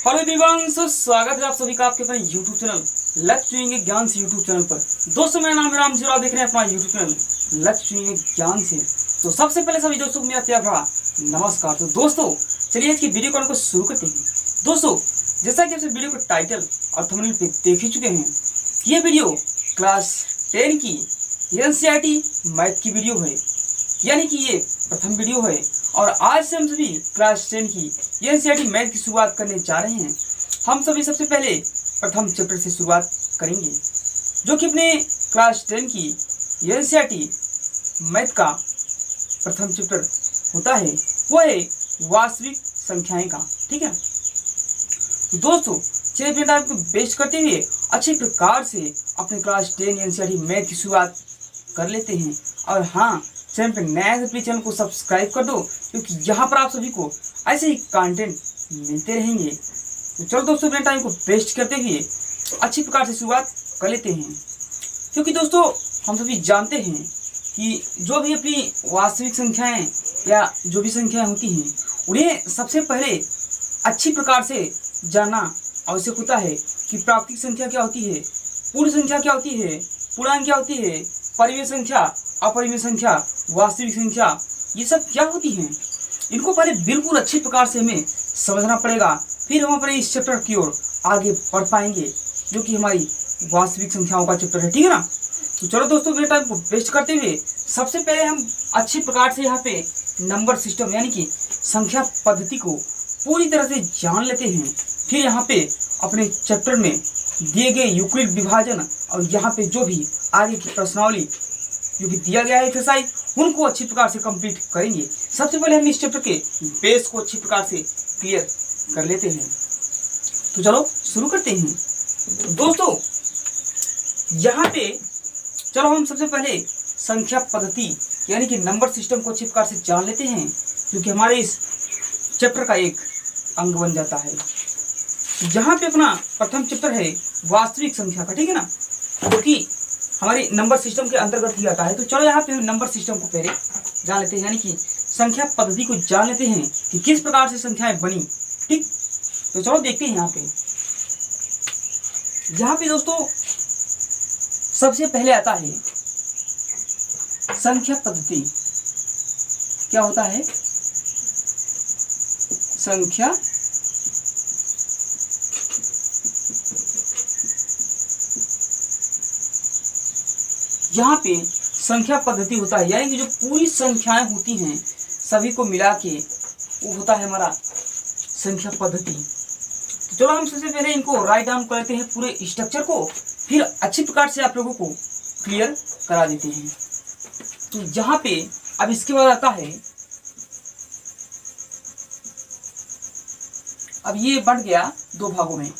Hello everyone, स्वागत है आप सभी का आपके अपने यूट्यूब चैनल लक्ष्य चुनेंगे ज्ञान से यूट्यूब चैनल पर। दोस्तों मेरा नाम है राम जी और आप देख रहे हैं अपना यूट्यूब चैनल लक्ष्य चुनेंगे ज्ञान से। तो सबसे पहले सभी दोस्तों को मेरा प्यार भरा नमस्कार। तो दोस्तों चलिए आज की वीडियो को शुरू करते हैं। दोस्तों जैसा कि आप वीडियो को टाइटल और थंबनेल पे देख ही चुके हैं, ये वीडियो क्लास 10 की एनसीईआरटी मैथ की वीडियो है, यानी कि ये प्रथम वीडियो है। और आज से हम सभी क्लास 10 की एनसीईआरटी मैथ की शुरुआत करने जा रहे हैं। हम सभी सबसे पहले प्रथम चैप्टर से शुरुआत करेंगे, जो कि अपने क्लास 10 की एनसीईआरटी मैथ का प्रथम चैप्टर होता है, वो है वास्तविक संख्याएं का। ठीक है दोस्तों, चलिए अपने टाइम को वेस्ट करते हुए अच्छे प्रकार से अपने क्लास 10 एनसीईआरटी मैथ की शुरुआत कर लेते हैं। और हाँ, चैनल पर नया है तो प्लीज चैनल को सब्सक्राइब कर दो, क्योंकि यहाँ पर आप सभी को ऐसे ही कंटेंट मिलते रहेंगे। तो चलो दोस्तों अपने टाइम को वेस्ट करते हुए अच्छी प्रकार से शुरुआत कर लेते हैं, क्योंकि दोस्तों हम सभी जानते हैं कि जो भी अपनी वास्तविक संख्याएं या जो भी संख्याएं होती हैं, उन्हें सबसे पहले अच्छी प्रकार से जानना आवश्यक होता है कि प्राकृतिक संख्या क्या होती है, पूर्ण संख्या क्या होती है, पूर्णांक क्या होती है, परिमेय संख्या, अपरिमेय संख्या, वास्तविक संख्या, ये सब क्या होती हैं। इनको पहले बिल्कुल अच्छी प्रकार से हमें समझना पड़ेगा, फिर हम अपने इस चैप्टर की ओर आगे बढ़ पाएंगे, जो कि हमारी वास्तविक संख्याओं का चैप्टर है। ठीक है ना। तो चलो दोस्तों मेरे टाइम को वेस्ट करते हुए सबसे पहले हम अच्छी प्रकार से यहाँ पे नंबर सिस्टम यानी कि संख्या पद्धति को पूरी तरह से जान लेते हैं। फिर यहाँ पे अपने चैप्टर में दिए गए यूक्लिड विभाजन और यहाँ पे जो भी आगे की प्रश्नावली जो भी दिया गया है एक्सरसाइज, उनको अच्छी प्रकार से कंप्लीट करेंगे। सबसे पहले हम इस चैप्टर के बेस को अच्छी प्रकार से क्लियर कर लेते हैं। तो चलो शुरू करते हैं। दोस्तों यहाँ पे चलो हम सबसे पहले संख्या पद्धति यानी कि नंबर सिस्टम को अच्छी प्रकार से जान लेते हैं, क्योंकि हमारे इस चैप्टर का एक अंग बन जाता है। यहाँ पे अपना प्रथम चैप्टर है वास्तविक संख्या का। ठीक है ना, क्योंकि हमारे नंबर सिस्टम के अंतर्गत ही आता है। तो चलो यहाँ पे हम नंबर सिस्टम को पहले जान लेते हैं, यानी कि संख्या पद्धति को जान लेते हैं कि किस प्रकार से संख्याएं बनी। ठीक, तो चलो देखते हैं यहाँ पे दोस्तों सबसे पहले आता है संख्या पद्धति। क्या होता है संख्या यहाँ पे संख्या पद्धति होता है, यानी कि जो पूरी संख्याएं होती हैं सभी को मिला के वो होता है हमारा संख्या पद्धति। तो चलो हम सबसे पहले इनको राइट डाउन कर लेते हैं पूरे स्ट्रक्चर को, फिर अच्छी प्रकार से आप लोगों को क्लियर करा देते हैं। तो यहाँ पे अब इसके बाद आता है, अब ये बंट गया दो भागों में।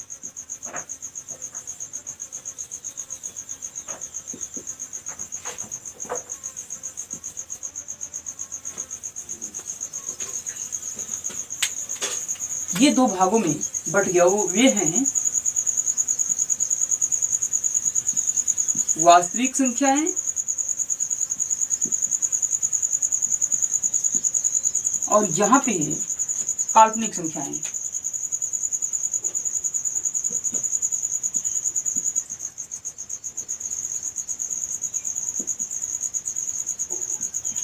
ये दो भागों में बट गया, वो वे हैं वास्तविक संख्याएं और यहाँ पे काल्पनिक संख्याएं।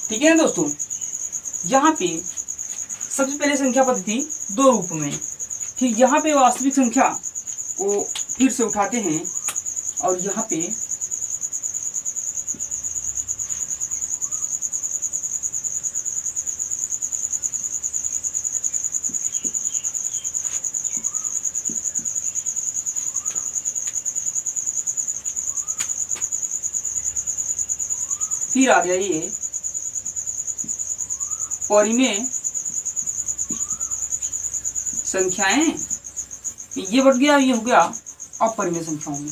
ठीक है दोस्तों, यहाँ पे सबसे पहले संख्या पद्धति दो रूप में, फिर यहाँ पे वास्तविक संख्या को फिर से उठाते हैं और यहाँ पे फिर आ गया ये परिमेय संख्याएं। ये बढ़ गया, ये हो गया अपरिमेय संख्याओं में।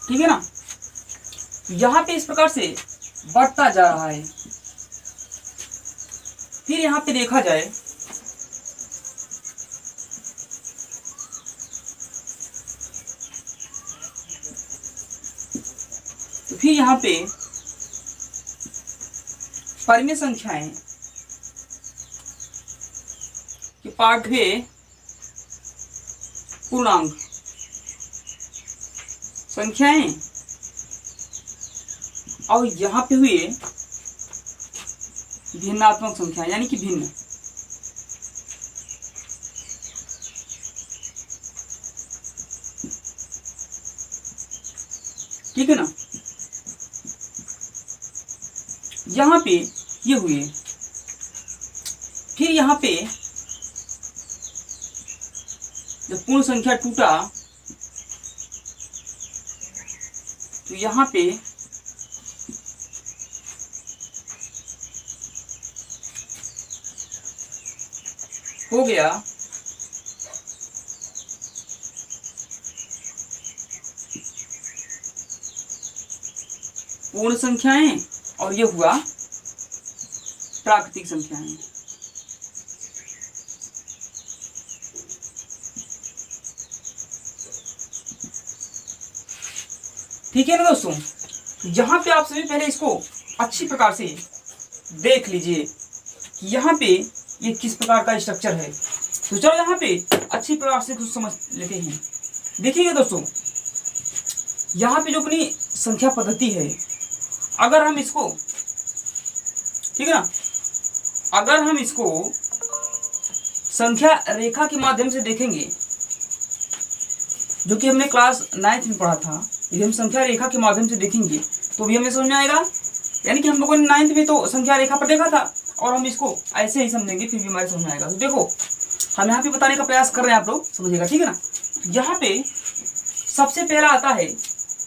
ठीक है ना, यहाँ पे इस प्रकार से बढ़ता जा रहा है। फिर यहाँ पे देखा जाए तो फिर यहाँ पे परिमेय संख्याएं कि पाठ्य पूर्णांक संख्याएं और यहाँ पे हुए भिन्नात्मक संख्याएं यानी कि भिन्न। ठीक है ना, यहाँ पे ये हुए। फिर यहाँ पे जब पूर्ण संख्या टूटा तो यहाँ पे हो गया पूर्ण संख्याएं और ये हुआ प्राकृतिक संख्याएं। ठीक है ना दोस्तों, यहाँ पे आप सभी पहले इसको अच्छी प्रकार से देख लीजिए कि यहाँ पे ये किस प्रकार का स्ट्रक्चर है। तो चलो यहाँ पे अच्छी प्रकार से कुछ समझ लेते हैं। देखिए दोस्तों, यहाँ पे जो अपनी संख्या पद्धति है, अगर हम इसको, ठीक है ना, अगर हम इसको संख्या रेखा के माध्यम से देखेंगे, जो कि हमने क्लास 9th में पढ़ा था, यदि हम संख्या रेखा के माध्यम से देखेंगे तो भी हमें समझ में आएगा। यानी कि हम लोगों ने 9th में तो संख्या रेखा पर देखा था और हम इसको ऐसे ही समझेंगे फिर भी हमारे समझ में आएगा। तो देखो, हम यहाँ पे बताने का प्रयास कर रहे हैं, आप लोग समझिएगा। ठीक है ना, यहाँ पे सबसे पहला आता है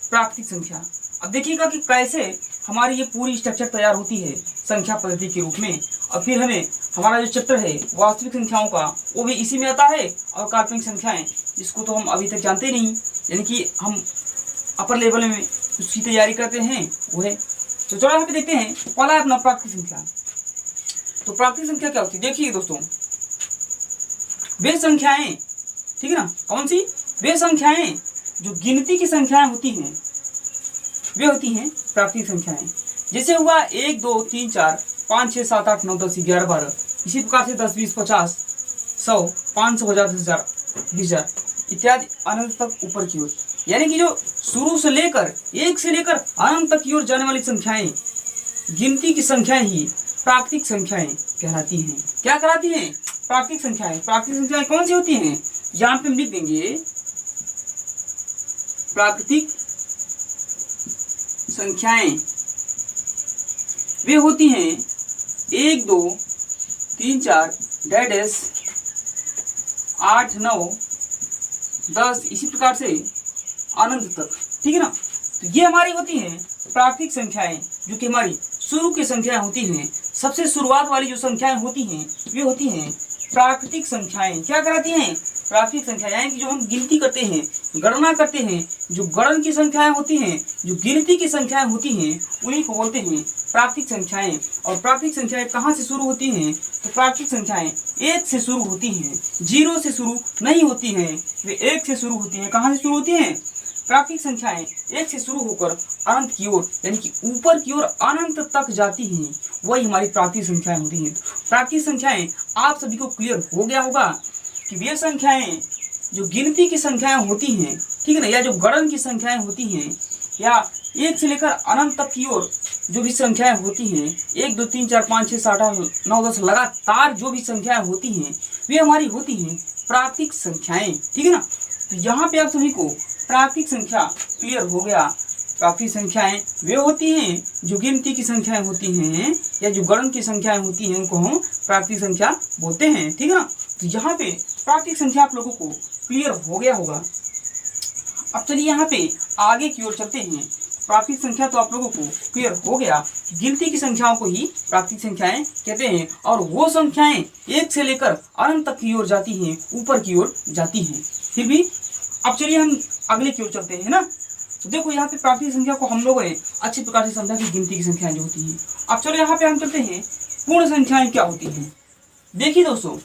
प्राकृतिक संख्या। अब देखिएगा कि कैसे हमारी ये पूरी स्ट्रक्चर तैयार होती है संख्या पद्धति के रूप में। और फिर हमें हमारा जो चैप्टर है वास्तविक संख्याओं का, वो भी इसी में आता है, और काल्पनिक संख्याएं, जिसको तो हम अभी तक जानते ही नहीं, यानी कि हम अपर लेवल में उसकी तैयारी करते हैं वो है। तो चलो यहाँ पे देखते हैं, पहला है अपना प्राकृतिक संख्या। तो प्राकृतिक संख्या क्या होती है? देखिए दोस्तों, वे संख्याएं, ठीक है ना, कौन सी? वे संख्याएं जो गिनती की संख्याएं होती हैं, वे होती हैं प्राकृतिक संख्याएं। जैसे हुआ 1 2 3 4 5 6 7 8 9 10 11 12, इसी प्रकार से 10 20 50 100 500 1000 10,000 20,000 इत्यादि अनंत तक ऊपर की ओर। यानी कि जो शुरू से लेकर 1 से लेकर अनंत तक की ओर जाने वाली संख्याएं, गिनती की संख्याएं ही प्राकृतिक संख्याएं कहलाती हैं। क्या कहलाती हैं? प्राकृतिक संख्याएं। प्राकृतिक संख्याएं कौन सी होती हैं? यहाँ पे हम लिख देंगे प्राकृतिक संख्याएं वे होती हैं 1 2 3 4 डैश 8 9 10 इसी प्रकार से अनंत तक। ठीक है ना, तो ये हमारी होती हैं प्राकृतिक संख्याएं, जो कि हमारी शुरू की संख्याएं होती हैं। सबसे शुरुआत वाली जो संख्याएं होती हैं वे होती हैं प्राकृतिक संख्याएं। क्या कहलाती हैं? प्राकृतिक संख्याएं। यानी कि जो हम गिनती करते हैं, गणना करते हैं, जो गणन की संख्याएं होती हैं, जो गिनती की संख्याएं होती हैं, उन्हीं को बोलते हैं प्राकृतिक संख्याएं। और प्राकृतिक संख्याएं कहाँ से शुरू होती हैं? तो प्राकृतिक संख्याएं 1 से शुरू होती हैं, 0 से शुरू नहीं होती हैं, वे 1 से शुरू होती हैं। कहाँ से शुरू होती हैं? प्राकृतिक संख्याएं 1 से शुरू होकर अनंत की ओर, यानी कि ऊपर की ओर अनंत तक जाती हैं, वही हमारी प्राकृतिक संख्याएं होती हैं। प्राकृतिक संख्याएं आप सभी को क्लियर हो गया होगा कि वे संख्याएं जो गिनती की संख्याएं होती हैं, ठीक है ना, या जो गणन की संख्याएं होती हैं, या 1 से लेकर अनंत तक की ओर जो भी संख्याएं होती हैं, 1 2 3 4 5 6 7 8 9 10 लगातार जो भी संख्याएं होती हैं, वे हमारी होती हैं प्राकृतिक संख्याएं। ठीक है ना, तो यहाँ पे आप सभी को प्राकृतिक संख्या क्लियर हो गया। प्राकृतिक संख्याएं वे होती हैं जो गिनती की संख्याएं होती हैं, या जो गणन की संख्याएं होती हैं, उनको हम प्राकृतिक संख्या बोलते हैं। ठीक है ना, तो यहाँ पे प्राकृतिक संख्या आप लोगों को क्लियर हो गया होगा। अब चलिए यहाँ पे आगे की ओर चलते हैं। प्राकृतिक संख्या तो आप लोगों को क्लियर हो गया, गिनती की संख्याओं को ही प्राकृतिक संख्याएं कहते हैं, और वो संख्याएं 1 से लेकर अनंत तक की ओर जाती हैं, ऊपर की ओर जाती हैं। फिर भी अब चलिए हम अगले की ओर चलते हैं ना। तो देखो यहाँ पे प्राकृतिक संख्या को हम लोगों ने अच्छी प्रकार से समझा कि गिनती की संख्याएं जो होती हैं। अब चलो यहाँ पे हम चलते हैं पूर्ण संख्याएं क्या होती हैं। देखिए दोस्तों,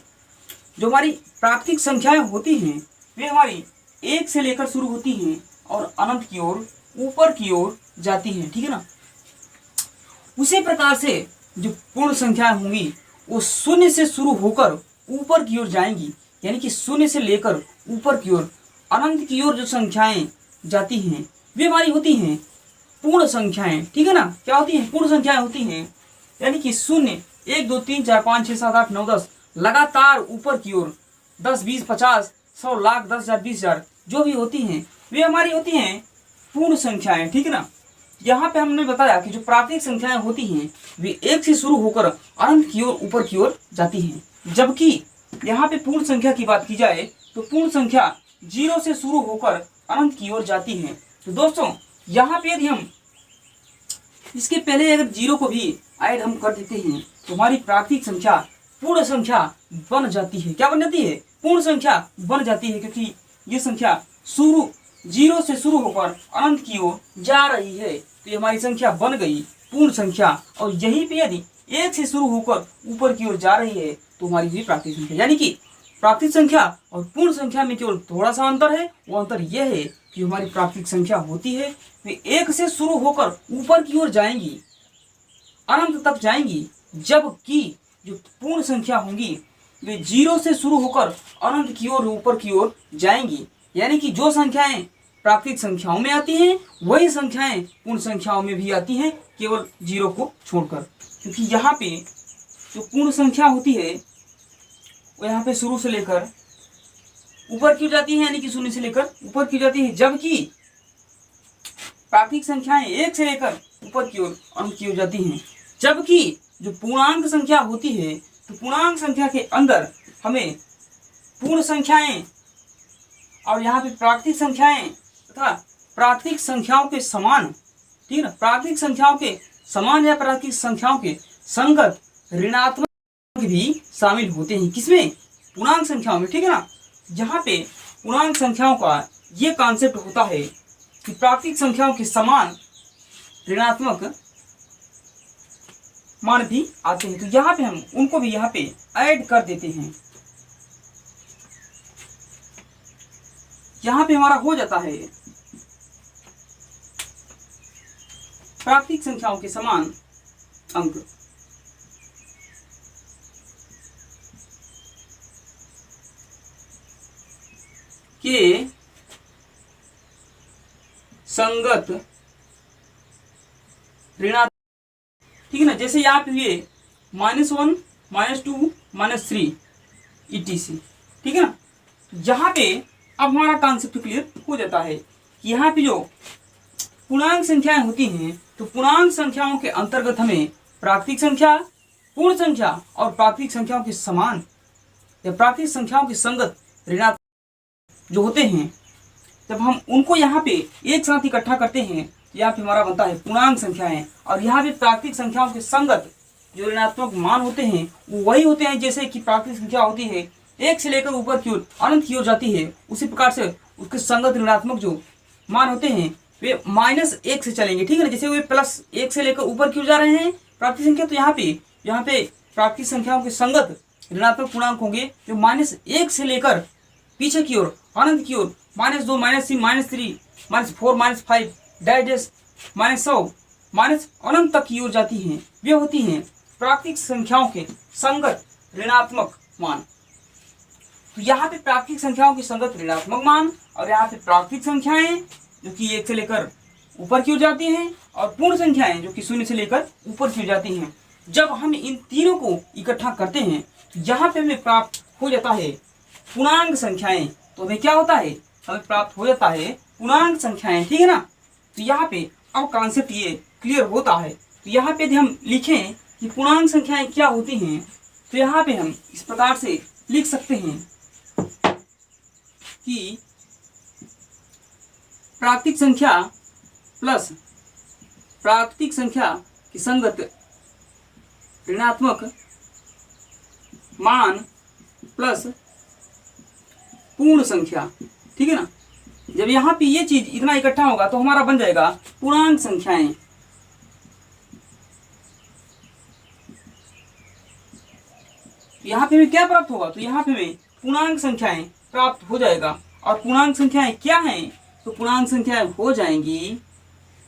जो हमारी प्राकृतिक संख्याएं होती हैं वे हमारी 1 से लेकर शुरू होती हैं और अनंत की ओर ऊपर की ओर जाती हैं, ठीक है ना। उसी प्रकार से जो पूर्ण संख्याएं होंगी वो शून्य से शुरू होकर ऊपर की ओर जाएंगी, यानी कि शून्य से लेकर ऊपर की ओर अनंत की ओर जो संख्याएं जाती हैं वे हमारी होती हैं पूर्ण संख्याएं, ठीक है ना। क्या होती हैं? पूर्ण संख्याएं होती हैं, यानी कि शून्य 1 2 3 4 5 6 7 8 9 10 लगातार ऊपर की ओर 10 20 50 100 लाख 10,000 20,000 जो भी होती हैं वे हमारी होती हैं पूर्ण संख्याएं, ठीक है ना। यहाँ पे हमने बताया कि जो प्राकृतिक संख्याएं होती हैं वे 1 से शुरू होकर अनंत की ओर ऊपर की ओर जाती हैं, जबकि यहाँ पे पूर्ण संख्या की बात की जाए तो पूर्ण संख्या 0 से शुरू होकर अनंत की ओर जाती है। तो दोस्तों यहाँ पे यदि हम इसके पहले अगर 0 को भी ऐड हम कर देते हैं तो हमारी प्राकृतिक संख्या पूर्ण संख्या बन जाती है। क्या बन जाती है? पूर्ण संख्या बन जाती है, क्योंकि ये संख्या शुरू 0 से शुरू होकर अनंत की ओर जा रही है, तो ये हमारी संख्या बन गई पूर्ण संख्या। और यहीं पे यदि 1 से शुरू होकर ऊपर की ओर जा रही है तो हमारी हुई प्राकृतिक संख्या। यानी कि प्राकृतिक संख्या और पूर्ण संख्या में केवल थोड़ा सा अंतर है, वो अंतर यह है कि हमारी प्राकृतिक संख्या होती है वे 1 से शुरू होकर ऊपर की ओर जाएंगी, अनंत तक जाएंगी, जबकि जो पूर्ण संख्या होंगी वे 0 से शुरू होकर अनंत की ओर ऊपर की ओर जाएंगी। यानी कि जो संख्याएं प्राकृतिक संख्याओं में आती हैं वही संख्याएं पूर्ण संख्याओं में भी आती हैं, केवल 0 को छोड़कर। क्योंकि यहाँ पे जो पूर्ण संख्या होती है वो यहाँ पे शुरू से लेकर ऊपर की ओर जाती है, यानी कि 0 से लेकर ऊपर की ओर जाती है, जबकि प्राकृतिक संख्याएं 1 से लेकर ऊपर की ओर अनंत की ओर जाती हैं। जबकि जो पूर्णांक संख्या होती है तो पूर्णांक संख्या के अंदर हमें पूर्ण संख्याएं और यहाँ पे प्राकृतिक संख्याएं तथा प्राकृतिक संख्याओं के समान, ठीक है ना, प्राकृतिक संख्याओं के समान या प्राकृतिक संख्याओं के संगत ऋणात्मक भी शामिल होते हैं। किसमें? पूर्णांक संख्याओं में, ठीक है ना। जहाँ पे पूर्णांक संख्याओं का ये कॉन्सेप्ट होता है कि प्राकृतिक संख्याओं के समान ऋणात्मक मान भी आते हैं, तो यहाँ पे हम उनको भी यहाँ पे ऐड कर देते हैं। यहाँ पे हमारा हो जाता है प्राकृतिक संख्याओं के समान अंक। के संगत ऋणात्मक, ठीक है ना। जैसे यहाँ पे हुए -1 -2 -3 ETC, ठीक है ना। यहाँ पे अब हमारा कॉन्सेप्ट क्लियर हो जाता है कि यहाँ पे जो पूर्णांक संख्याएं होती हैं तो पूर्णांक संख्याओं के अंतर्गत हमें प्राकृतिक संख्या, पूर्ण संख्या और प्राकृतिक संख्याओं के समान या प्राकृतिक संख्याओं के संगत ऋणात्मक जो होते हैं, जब हम उनको यहाँ पे एक साथ इकट्ठा करते हैं तो यहाँ पे हमारा बनता है पूर्णांक संख्याएं। और यहाँ पे प्राकृतिक संख्याओं के संगत जो ऋणात्मक मान होते हैं वो वही होते हैं जैसे कि प्राकृतिक संख्या होती है 1 से लेकर ऊपर की ओर अनंत की ओर जाती है, उसी प्रकार से उसके संगत ऋणात्मक जो मान होते हैं वे -1 से चलेंगे, ठीक है ना। जैसे वे +1 से लेकर ऊपर की ओर जा रहे हैं प्राकृतिक संख्या, तो यहाँ पे प्राकृतिक संख्याओं के संगत ऋणात्मक पूर्णांक होंगे जो -1 से लेकर पीछे की ओर अनंत की ओर -2 -3 -3 -4 -5 डैश -100 अनंत तक की ओर जाती हैं। वे होती हैं प्राकृतिक संख्याओं के संगत ऋणात्मक मान। तो यहाँ पे प्राकृतिक संख्याओं के संगत ऋणात्मक मान और यहाँ पे प्राकृतिक संख्याएं जो कि 1 से लेकर ऊपर की ओर जाती हैं और पूर्ण संख्याएं जो कि 0 से लेकर ऊपर की ओर जाती हैं। जब हम इन तीनों को इकट्ठा करते हैं तो यहाँ पे हमें प्राप्त हो जाता है पूर्णांक संख्याएं। तो हमें क्या होता है? हमें प्राप्त हो जाता है पूर्णांक संख्याएं, ठीक है ना। तो यहाँ पे अब कॉन्सेप्ट ये क्लियर होता है। तो यहाँ पे यदि हम लिखें कि पूर्णांक संख्याएं क्या होती हैं तो यहाँ पे हम इस प्रकार से लिख सकते हैं कि प्राकृतिक संख्या प्लस प्राकृतिक संख्या की संगत ऋणात्मक मान प्लस पूर्ण संख्या, ठीक है ना। जब यहाँ पे ये चीज इतना इकट्ठा होगा तो हमारा बन जाएगा पूर्णांक संख्याएं। यहाँ पे हमें क्या प्राप्त होगा? तो यहाँ पे हमें पूर्णांक संख्याएं प्राप्त हो जाएगा। और पूर्णांक संख्याएं क्या हैं? तो पूर्णांक संख्याएं हो जाएंगी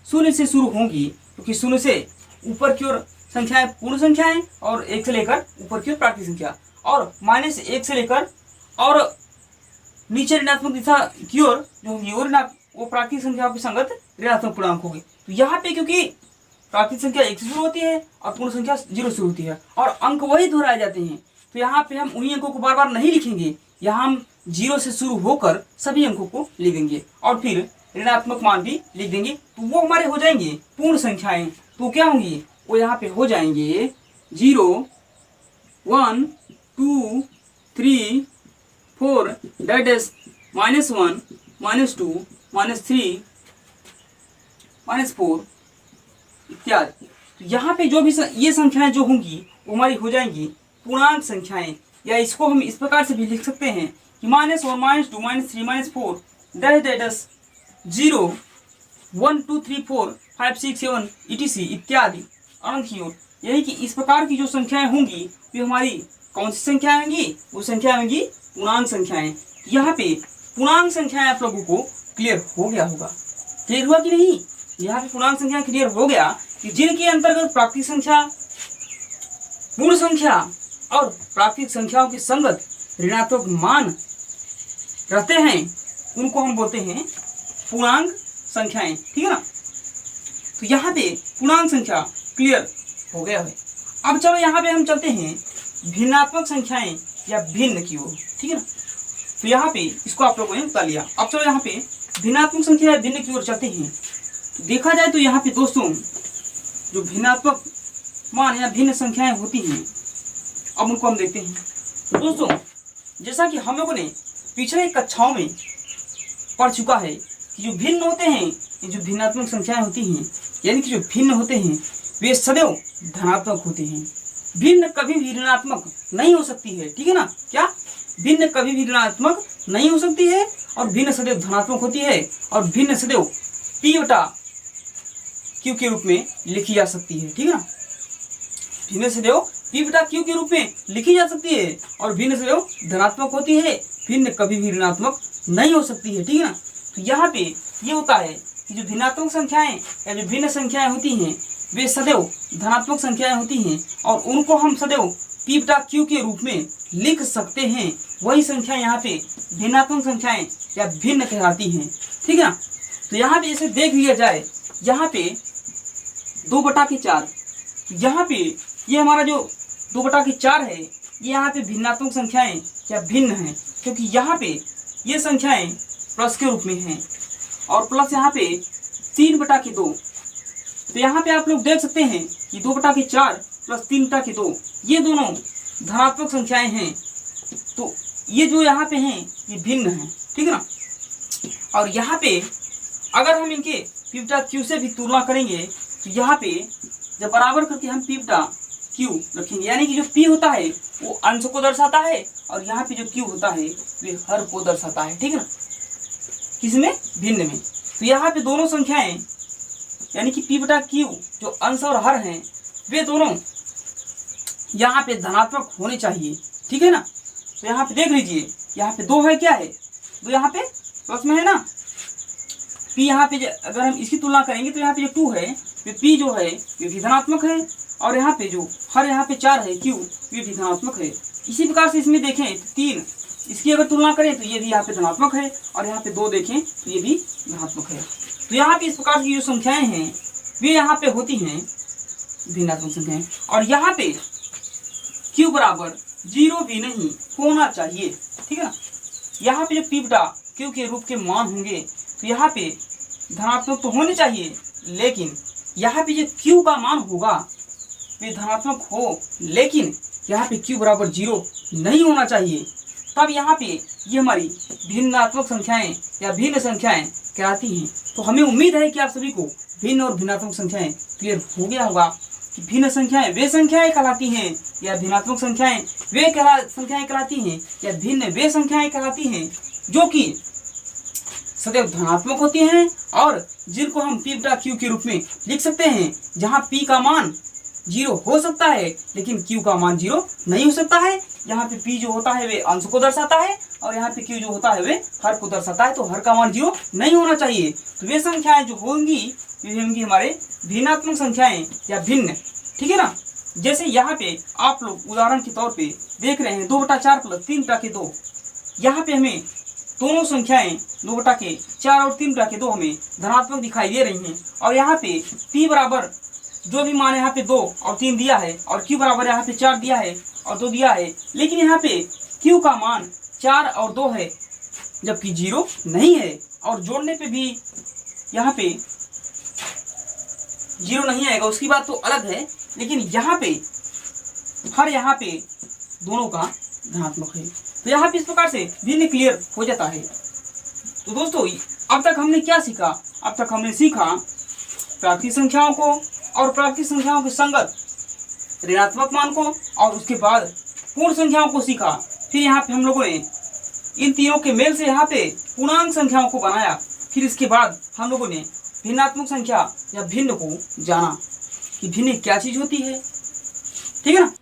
शून्य से शुरू होंगी, क्योंकि शून्य से ऊपर की ओर संख्याएं पूर्ण संख्याएं और 1 से लेकर ऊपर की ओर प्राकृतिक संख्या, और -1 से लेकर और नीचे ऋणात्मक दिशा की ओर जो होगी वो प्राकृतिक संख्याओं की संगत ऋणात्मक पूर्णांक होगी। तो यहाँ पे क्योंकि प्राकृतिक संख्या 1 से शुरू होती है और पूर्ण संख्या 0 से शुरू होती है और अंक वही दोहराए जाते हैं, तो यहाँ पे हम उन्हीं अंकों को बार बार नहीं लिखेंगे, यहाँ हम 0 से शुरू होकर सभी अंकों को लिख देंगे और फिर ऋणात्मक मान भी लिख देंगे। तो वो हमारे हो जाएंगे पूर्ण संख्याएं। तो क्या होंगी, वो यहाँ पे हो जाएंगे 0, 1, 2, 3, 4, that is -1, -2, -3, -4 इत्यादि। तो यहाँ पे जो भी ये संख्याएं जो होंगी वो हमारी हो जाएंगी पूर्णांक संख्याएं, या इसको हम इस प्रकार से भी लिख सकते हैं कि -1, -2, -3, -4 that is 0, 1, 2, 3, 4, 5, 6, 7 etc इत्यादि अनंत की ओर। यही कि इस प्रकार की जो संख्याएं होंगी वे हमारी कौन सी संख्याएं होंगी, वो संख्या होंगी पूर्णांक संख्याएं। यहाँ पे पूर्णांक संख्याएं आप लोगों को क्लियर हो गया होगा, क्लियर हुआ कि नहीं? यहाँ पे पूर्णांक संख्या क्लियर हो गया कि जिनके अंतर्गत प्राकृतिक संख्या, पूर्ण संख्या और प्राकृतिक संख्याओं के संगत ऋणात्मक मान रहते हैं उनको हम बोलते हैं पूर्णांक संख्याएं, ठीक है ना। तो यहाँ पे पूर्णांक संख्या क्लियर हो गया है। अब चलो यहाँ पे हम चलते हैं भिन्नात्मक संख्याएं या भिन्न की ओर, ठीक है ना। तो यहाँ पे इसको आप लोगों ने बता लिया। अब चलो यहाँ पे भिन्नात्मक संख्या या भिन्न की ओर चलते हैं। तो देखा जाए तो यहाँ पे दोस्तों जो भिन्नात्मक मान या भिन्न संख्याएं होती हैं, अब उनको हम देखते हैं। तो दोस्तों जैसा कि हम लोगों ने पिछले कक्षाओं में पढ़ चुका है कि जो भिन्न होते हैं, ये जो भिन्नात्मक संख्याएं होती हैं, यानी कि जो भिन्न होते हैं वे सदैव धनात्मक होते हैं। भिन्न कभी भी ऋणात्मक नहीं हो सकती है, ठीक है ना। क्या भिन्न कभी भी ऋणात्मक नहीं हो सकती है और भिन्न सदैव धनात्मक होती है, और भिन्न सदैव P/Q के रूप में लिखी जा सकती है, ठीक है ना। भिन्न सदैव P/Q के रूप में लिखी जा सकती है और भिन्न सदैव धनात्मक होती है, भिन्न कभी भी ऋणात्मक नहीं हो सकती है, ठीक है ना। तो यहाँ पे ये होता है कि जो भिन्नात्मक संख्याएं या जो भिन्न संख्याएं होती हैं वे सदैव धनात्मक संख्याएं होती हैं और उनको हम सदैव P/Q के रूप में लिख सकते हैं। वही संख्या यहाँ पे भिन्नात्मक संख्याएं या भिन्न कहलाती हैं, ठीक है ना। तो यहाँ पे इसे देख लिया जाए, यहाँ पे 2/4, यहाँ पे ये हमारा जो 2/4 है ये यहाँ पे भिन्नात्मक संख्याएं या भिन्न हैं, क्योंकि यहाँ पे ये संख्याएं प्लस के रूप में हैं और प्लस यहाँ पे 3/2। तो यहाँ पे आप लोग देख सकते हैं कि 2/4 प्लस 3/2 ये दोनों धनात्मक संख्याएं हैं। तो ये जो यहाँ पे हैं ये भिन्न हैं, ठीक है ना। और यहाँ पे अगर हम इनके P/Q से भी तुलना करेंगे तो यहाँ पे जब बराबर करके हम P/Q रखेंगे, यानी कि जो P होता है वो अंश को दर्शाता है और यहाँ पे जो Q होता है वे हर को दर्शाता है, ठीक है ना। किसमें? भिन्न में। तो यहाँ पे दोनों संख्याएं यानी कि P/Q जो अंश और हर हैं वे दोनों यहाँ पे धनात्मक होने चाहिए, ठीक है ना। तो यहाँ पे देख लीजिए, यहाँ पे 2 है, क्या है 2 यहाँ पे प्लस में है ना। P यहाँ पे अगर हम इसकी तुलना करेंगे तो यहाँ पे जो 2 है वे P जो है ये भी धनात्मक है और यहाँ पे जो हर यहाँ पे 4 है Q ये भी धनात्मक है। इसी प्रकार से इसमें देखें 3, इसकी अगर तुलना करें तो ये भी यहाँ पे धनात्मक है और यहाँ पे 2 देखें तो ये भी धनात्मक है। तो यहाँ पे इस प्रकार की जो संख्याएं हैं वे यहाँ पे होती हैं भिन्नात्मक संख्याएं, और यहाँ पे Q बराबर 0 भी नहीं होना चाहिए, ठीक है ना। यहाँ पे जो P/Q के रूप के मान होंगे तो यहाँ पे धनात्मक तो होने चाहिए, लेकिन यहाँ पे जो Q का मान होगा वे धनात्मक हो, लेकिन यहाँ पे Q बराबर 0 नहीं होना चाहिए। तब यहाँ पे ये हमारी भिन्नात्मक संख्याएं या भिन्न संख्याएं कहलाती हैं। तो हमें उम्मीद है कि आप सभी को भिन्न और भिन्नात्मक संख्याएं क्लियर हो गया होगा कि भिन्न संख्याएं वे संख्याएं कहलाती हैं या भिन्नात्मक संख्याएं वे संख्याएं कहलाती हैं या भिन्न वे संख्याएं कहलाती हैं जो कि सदैव धनात्मक होती हैं और जिनको हम P/Q के रूप में लिख सकते हैं, जहाँ P का मान 0 हो सकता है लेकिन Q का मान 0 नहीं हो सकता है। यहाँ पे P जो होता है वे अंश को दर्शाता है और यहाँ पे Q जो होता है वे हर को दर्शाता है, तो हर का मान 0 नहीं होना चाहिए। तो वे संख्याएं जो होंगी ये होंगी हमारे भिन्नात्मक संख्याएं या भिन्न, ठीक है ना। जैसे यहाँ पे आप लोग उदाहरण के तौर पे देख रहे हैं 2/4 प्लस 3/2, यहाँ पे हमें दोनों संख्याएं 2/4 और 3/2 हमें धनात्मक दिखाई दे रही हैं। और यहाँ पे p बराबर जो भी मान यहाँ पे 2 और 3 दिया है, और q बराबर यहाँ पे 4 दिया है और 2 दिया है, लेकिन यहाँ पे q का मान 4 और 2 है, जबकि 0 नहीं है। और जोड़ने पे भी यहाँ पे 0 नहीं आएगा, उसकी बात तो अलग है, लेकिन यहाँ पे यहाँ पे दोनों का धनात्मक है। तो यहाँ पे इस प्रकार से भिन्न क्लियर हो जाता है। तो दोस्तों अब तक हमने क्या सीखा? अब तक हमने सीखा प्राकृतिक संख्याओं को और प्राकृतिक संख्याओं के संगत ऋणात्मक मान को, और उसके बाद पूर्ण संख्याओं को सीखा। फिर यहाँ पे हम लोगों ने इन तीनों के मेल से यहाँ पे पूर्णांक संख्याओं को बनाया। फिर इसके बाद हम लोगों ने भिन्नात्मक संख्या या भिन्न को जाना कि भिन्न क्या चीज होती है, ठीक है ना।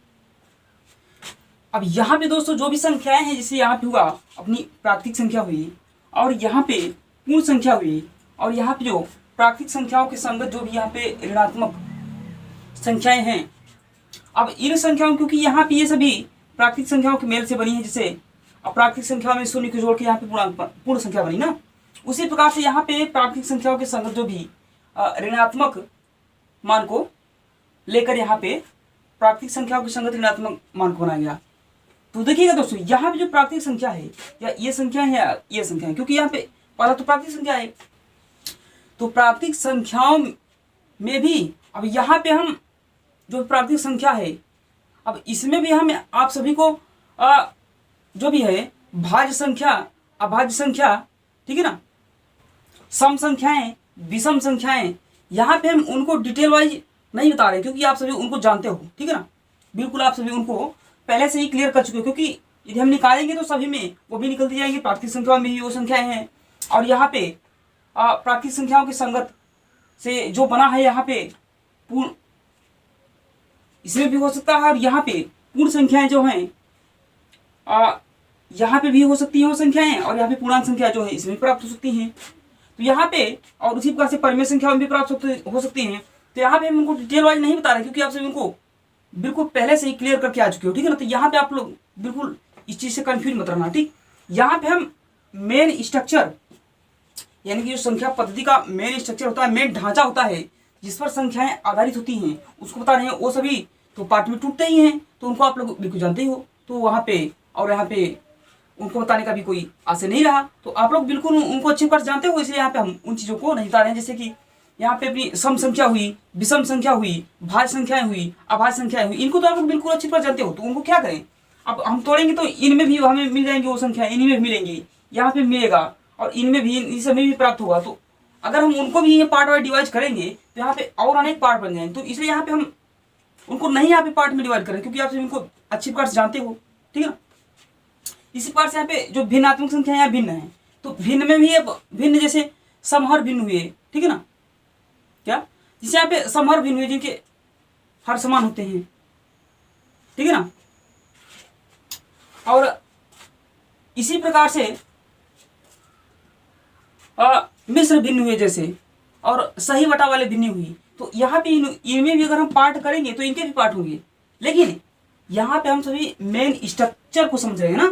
अब यहाँ पे दोस्तों जो भी संख्याएं हैं, जैसे यहाँ पे हुआ अपनी प्राकृतिक संख्या हुई, और यहाँ पे पूर्ण संख्या हुई, और यहाँ पे जो प्राकृतिक संख्याओं के संगत जो भी यहाँ पे ऋणात्मक संख्याएं हैं। अब इन संख्याओं, क्योंकि यहाँ पे ये सभी प्राकृतिक संख्याओं के मेल से बनी है, जैसे प्राकृतिक संख्या में शून्य को जोड़ के यहाँ पे पूर्ण संख्या बनी ना, उसी प्रकार से यहाँ पे प्राकृतिक संख्याओं के संगत जो भी ऋणात्मक मान को लेकर यहाँ पे प्राकृतिक संख्याओं के संगत ऋणात्मक मान को बनाया गया। तो देखिएगा दोस्तों, यहाँ पे जो प्राकृतिक संख्या है, या ये संख्या है या ये संख्या है, क्योंकि यहाँ पे पहला तो प्राकृतिक संख्या है, तो प्राकृतिक संख्याओं में भी अब यहाँ पे हम जो प्राकृतिक संख्या है, अब इसमें भी हम आप सभी को जो भी है भाज्य संख्या, अभाज्य संख्या, ठीक है ना, सम संख्याएं, विषम संख्याएं, यहाँ पे हम उनको डिटेल वाइज नहीं बता रहे, क्योंकि आप सभी उनको जानते हो, ठीक है ना। बिल्कुल आप सभी उनको पहले से ही क्लियर कर चुके हो, क्योंकि यदि हम निकालेंगे तो सभी में वो भी निकलती जाएंगी। प्राकृतिक संख्याओं में ही वो संख्याएं हैं, और यहाँ पे प्राकृतिक संख्याओं के संगत से जो बना है यहाँ पे पूर्ण, इसमें भी हो सकता है। और यहाँ पे पूर्ण संख्याएं जो हैं यहाँ पे भी हो सकती हैं वो संख्याएं, और यहाँ पे पूर्णांक संख्या जो है इसमें प्राप्त हो सकती हैं। तो यहाँ पे और उसी प्रकार से परिमेय संख्या भी प्राप्त हो सकती हैं। तो यहाँ पे हम उनको डिटेल वाइज नहीं बता रहे, क्योंकि आप सभी उनको बिल्कुल पहले से ही क्लियर करके आ चुके हो, ठीक है ना। तो यहाँ पे आप लोग बिल्कुल इस चीज से कंफ्यूज मत रहना, ठीक। यहाँ पे हम मेन स्ट्रक्चर, यानी कि जो संख्या पद्धति का मेन स्ट्रक्चर होता है, मेन ढांचा होता है जिस पर संख्याएं आधारित होती हैं, उसको बता रहे हैं। वो सभी तो पार्ट में टूटते ही हैं, तो उनको आप लोग बिल्कुल जानते ही हो। तो वहाँ पे और यहाँ पे उनको बताने का भी कोई आशय नहीं रहा, तो आप लोग बिल्कुल उनको अच्छी प्रकार जानते हो, इसलिए यहाँ पे हम उन चीज़ों को नहीं बता रहे हैं। जैसे कि यहाँ पे अपनी सम संख्या हुई, विषम संख्या हुई, भाज्य संख्याएं हुई, अभाज्य संख्याएं हुई, इनको तो आप लोग बिल्कुल अच्छी तरह जानते हो। तो उनको क्या करें, अब हम तोड़ेंगे तो इनमें भी हमें मिल जाएंगी वो संख्या, इनमें भी मिलेंगी, यहाँ पे मिलेगा, और इनमें भी, इन सब में भी प्राप्त होगा। तो अगर हम उनको भी ये पार्ट वाइज डिवाइड करेंगे तो यहाँ पे और अनेक पार्ट बन जाएंगे। तो इसलिए यहाँ पे हम उनको नहीं यहाँ पे पार्ट में डिवाइड करें, क्योंकि आप इनको अच्छी प्रकार से जानते हो, ठीक है ना। इसी प्रकार से यहाँ पे जो भिन्नात्मक संख्या यहाँ भिन्न है, तो भिन्न में भी भिन्न जैसे समहर भिन्न हुए, ठीक है ना, क्या जिसे यहाँ पे समहर भिन्न हुए जिनके हर समान होते हैं, ठीक है ना। और इसी प्रकार से मिश्र भिन्न हुए जैसे, और सही बटा वाले भिन्न हुई। तो यहाँ पे इनमें भी अगर हम पार्ट करेंगे तो इनके भी पार्ट होंगे, लेकिन यहाँ पे हम सभी मेन स्ट्रक्चर को समझ रहे हैं ना,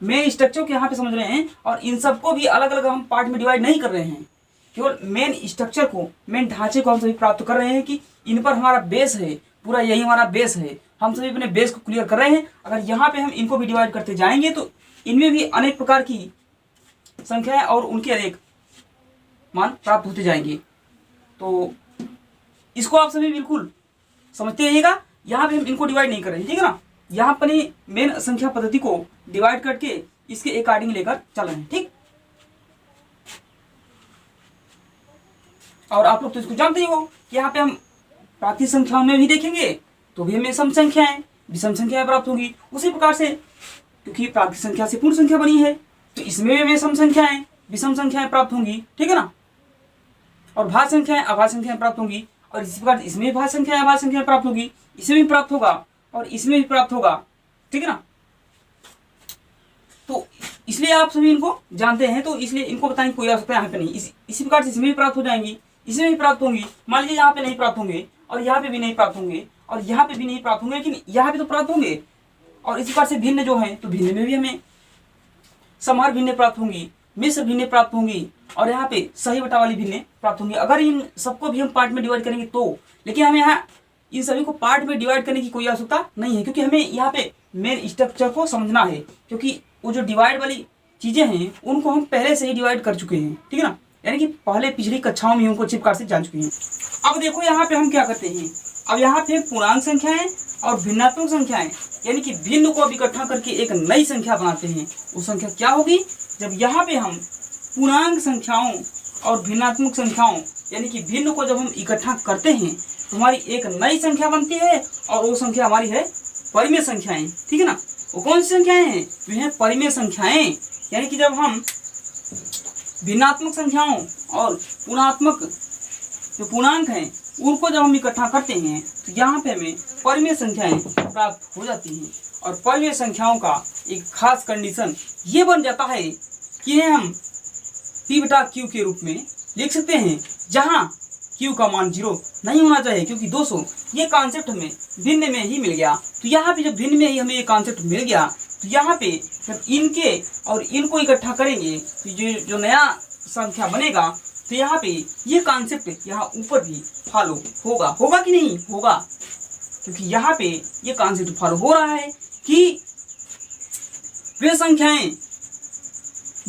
मेन स्ट्रक्चर को यहाँ पे समझ रहे हैं, और इन सबको भी अलग अलग हम पार्ट में डिवाइड नहीं कर रहे हैं। केवल मेन स्ट्रक्चर को, मेन ढांचे को हम सभी प्राप्त कर रहे हैं कि इन पर हमारा बेस है, पूरा यही हमारा बेस है। हम सभी अपने बेस को क्लियर कर रहे हैं। अगर यहाँ पे हम इनको भी डिवाइड करते जाएंगे तो इनमें भी अनेक प्रकार की संख्याएं और उनके अनेक मान प्राप्त होते जाएंगे। तो इसको आप सभी बिल्कुल समझते रहिएगा। यहाँ पे हम इनको डिवाइड नहीं कर रहे हैं, ठीक है ना। यहाँ अपनी मेन संख्या पद्धति को डिवाइड करके इसके अकॉर्डिंग लेकर चल रहे हैं, ठीक। और आप लोग तो इसको जानते ही हो कि यहाँ पे हम प्राकृतिक संख्याओं में भी देखेंगे तो भी हमें सम संख्याएं, विषम संख्याएं प्राप्त होगी। उसी प्रकार से क्योंकि प्राकृतिक संख्या से पूर्ण संख्या बनी है, तो इसमें भी हमें सम संख्याएं, विषम संख्याएं प्राप्त होंगी, ठीक है ना। और भाज्य संख्याएं, अभाज्य संख्याएं प्राप्त होंगी, और इसी प्रकार इसमें भी भाज्य संख्याएं, अभाज्य संख्याएं प्राप्त होगी, इसमें भी प्राप्त होगा और इसमें भी प्राप्त होगा, ठीक है ना। तो इसलिए आप सभी इनको जानते हैं, तो इसलिए इनको बताने की कोई आवश्यकता यहाँ पे नहीं। इसी प्रकार से इसमें भी प्राप्त हो जाएंगी, इसमें भी प्राप्त होंगी, मान लीजिए यहाँ पे नहीं प्राप्त होंगे और यहाँ पे भी नहीं प्राप्त होंगे और यहाँ पे भी नहीं प्राप्त होंगे, लेकिन यहाँ पे तो प्राप्त होंगे। और इसी प्रकार से भिन्न जो है तो भिन्न में भी हमें समार भिन्न प्राप्त होंगी, मिश्र भिन्न प्राप्त होंगी और यहाँ पे सही बटा वाली भिन्न प्राप्त होंगी। अगर इन सबको भी हम पार्ट में डिवाइड करेंगे तो, लेकिन हमें यहाँ इन सभी को पार्ट में डिवाइड करने की कोई आवश्यकता नहीं है, क्योंकि हमें यहाँ पे मेन स्ट्रक्चर को समझना है, क्योंकि वो जो डिवाइड वाली चीजें हैं उनको हम पहले से ही डिवाइड कर चुके हैं, ठीक है ना, यानी कि पहले पिछली कक्षाओं में उनको अच्छी प्रकार से जान चुके हैं। अब देखो यहाँ पे हम क्या करते हैं, अब यहाँ पे पूर्णांक संख्याएं और भिन्नात्मक संख्याएं यानी कि भिन्न को अब इकट्ठा करके एक नई संख्या बनाते हैं। वो संख्या क्या होगी, जब यहाँ पे हम पूर्णांक संख्याओं और भिन्नात्मक संख्याओं यानी कि भिन्न को जब हम इकट्ठा करते हैं तो हमारी एक नई संख्या बनती है और वो संख्या हमारी है परिमेय संख्याएं, ठीक है ना। वो कौन सी संख्याएं हैं, वे हैं परिमेय संख्याएं। यानी कि जब हम भिन्नात्मक संख्याओं और पूर्णात्मक जो पूर्णांक हैं उनको जब हम इकट्ठा करते हैं तो यहाँ पे हमें परिमेय संख्याएं प्राप्त हो जाती हैं। और परिमेय संख्याओं का एक खास कंडीशन ये बन जाता है कि हम p/q के रूप में लिख सकते हैं, जहाँ q का मान 0 नहीं होना चाहिए, क्योंकि दोस्तों ये कॉन्सेप्ट हमें भिन्न में ही मिल गया। तो यहाँ पे जब भिन्न में ही हमें ये कॉन्सेप्ट मिल गया तो यहाँ पे जब इनके और इनको इकट्ठा करेंगे तो जो नया संख्या बनेगा तो यहाँ पे ये कॉन्सेप्ट यहाँ ऊपर भी फॉलो होगा। होगा कि नहीं होगा, क्योंकि यहाँ पे ये कॉन्सेप्ट फॉलो हो रहा है कि वे संख्याएं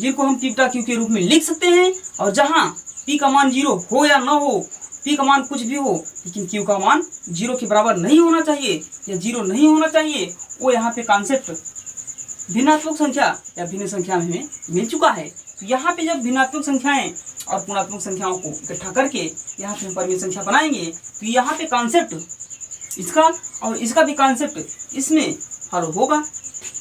जिनको हम p/q के रूप में लिख सकते हैं और जहाँ p का मान 0 हो या ना हो, p का मान कुछ भी हो लेकिन q का मान 0 के बराबर नहीं होना चाहिए या 0 नहीं होना चाहिए, वो यहाँ पे कॉन्सेप्ट भिन्नात्मक संख्या या भिन्न संख्या में हमें मिल चुका है। तो यहाँ पे जब भिन्नात्मक संख्याएं और पूर्णात्मक संख्याओं को इकट्ठा करके यहाँ पे हम परिमेय संख्या बनाएंगे तो यहाँ पे कॉन्सेप्ट इसका और इसका भी कॉन्सेप्ट इसमें फॉलो होगा,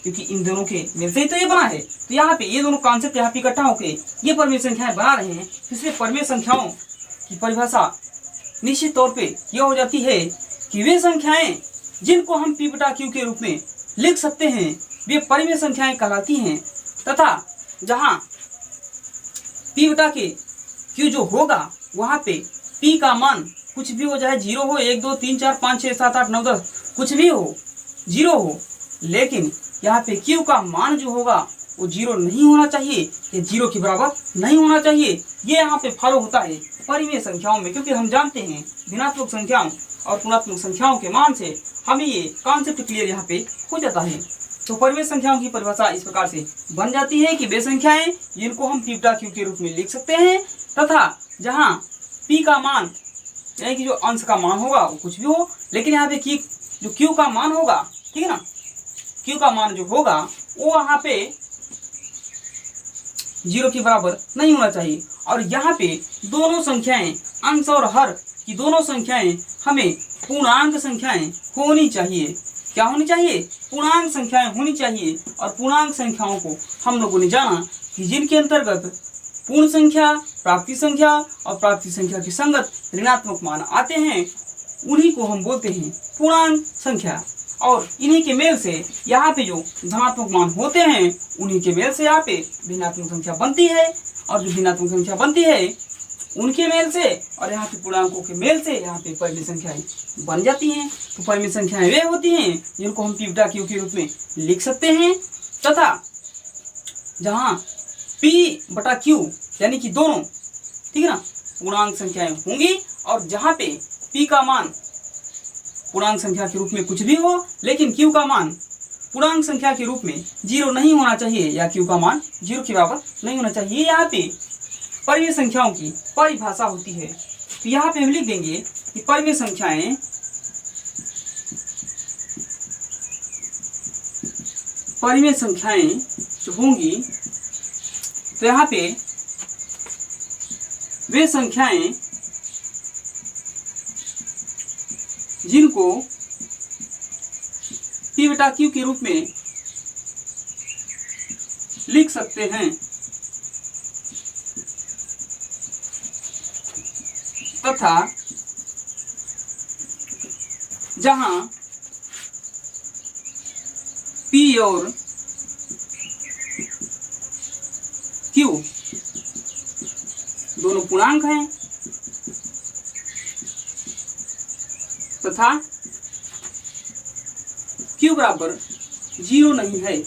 क्योंकि इन दोनों के मेल से ही तो ये बना है। तो यहाँ पे ये दोनों कॉन्सेप्ट यहाँ पे इकट्ठा होके ये परिमेय संख्याएं बना रहे हैं। इसलिए परिमेय संख्याओं की परिभाषा निश्चित तौर पे यह हो जाती है कि वे संख्याएं जिनको हम p/q के रूप में लिख सकते हैं वे परिमेय संख्याएं कहलाती हैं, तथा जहाँ p/q जो होगा वहाँ पे p का मान कुछ भी हो, चाहे 0 हो, 1 2 3 4 5 6 7 8 9 10 कुछ भी हो, 0 हो, लेकिन यहाँ पे q का मान जो होगा वो 0 नहीं होना चाहिए या 0 के बराबर नहीं होना चाहिए। ये यहाँ पे फॉलो होता है परिमेय संख्याओं में, क्योंकि हम जानते हैं भिन्नात्मक संख्याओं और पूर्णात्मक संख्याओं के मान से हमें ये कॉन्सेप्ट क्लियर यहाँ पे हो जाता है। तो परिमेय संख्याओं की परिभाषा इस प्रकार से बन जाती है कि वे संख्याएं जिनको हम p/q के रूप में लिख सकते हैं तथा जहाँ p का मान यानी कि जो अंश का मान होगा वो कुछ भी हो, लेकिन यहाँ पे जो q का मान होगा, ठीक है ना, q का मान जो होगा वो वहाँ पे 0 के बराबर नहीं होना चाहिए। और यहाँ पे दोनों संख्याएं अंश और हर की दोनों संख्याएं हमें पूर्णांक संख्याएं होनी चाहिए। क्या होनी चाहिए, पूर्णांक संख्याएं होनी चाहिए। और पूर्णांक संख्याओं को हम लोगों ने जाना कि जिनके अंतर्गत पूर्ण संख्या, प्राप्ति संख्या और प्राप्ति संख्या के संगत ऋणात्मक मान आते हैं उन्हीं को हम बोलते हैं पूर्णांक संख्या। और इन्हीं के मेल से यहाँ पे जो धनात्मक मान होते हैं उन्हीं के मेल से यहाँ पे भिन्नात्मक संख्या बनती है, और जो भिन्नात्मक संख्या बनती है उनके मेल से और यहाँ पे पूर्णांकों के मेल से यहाँ पे परिमेय संख्याएं बन जाती हैं। तो परिमेय संख्याएं वे होती हैं जिनको हम p/q के रूप में लिख सकते हैं, तथा जहाँ p/q यानी कि दोनों, ठीक है ना, पूर्णांक संख्याएं होंगी और जहाँ पे p का मान पूर्णांक संख्या के रूप में कुछ भी हो लेकिन q का मान पूर्णांक संख्या के रूप में 0 नहीं होना चाहिए या q का मान 0 के बराबर नहीं होना चाहिए। यहाँ पे परिमेय संख्याओं की परिभाषा होती है। तो यहाँ पे हम लिख देंगे कि परिमेय संख्याएं जो होंगी तो यहाँ पे वे संख्याएं जिनको p/q के रूप में लिख सकते हैं तथा जहां p और q दोनों पूर्णांक हैं तथा q बराबर 0 नहीं है,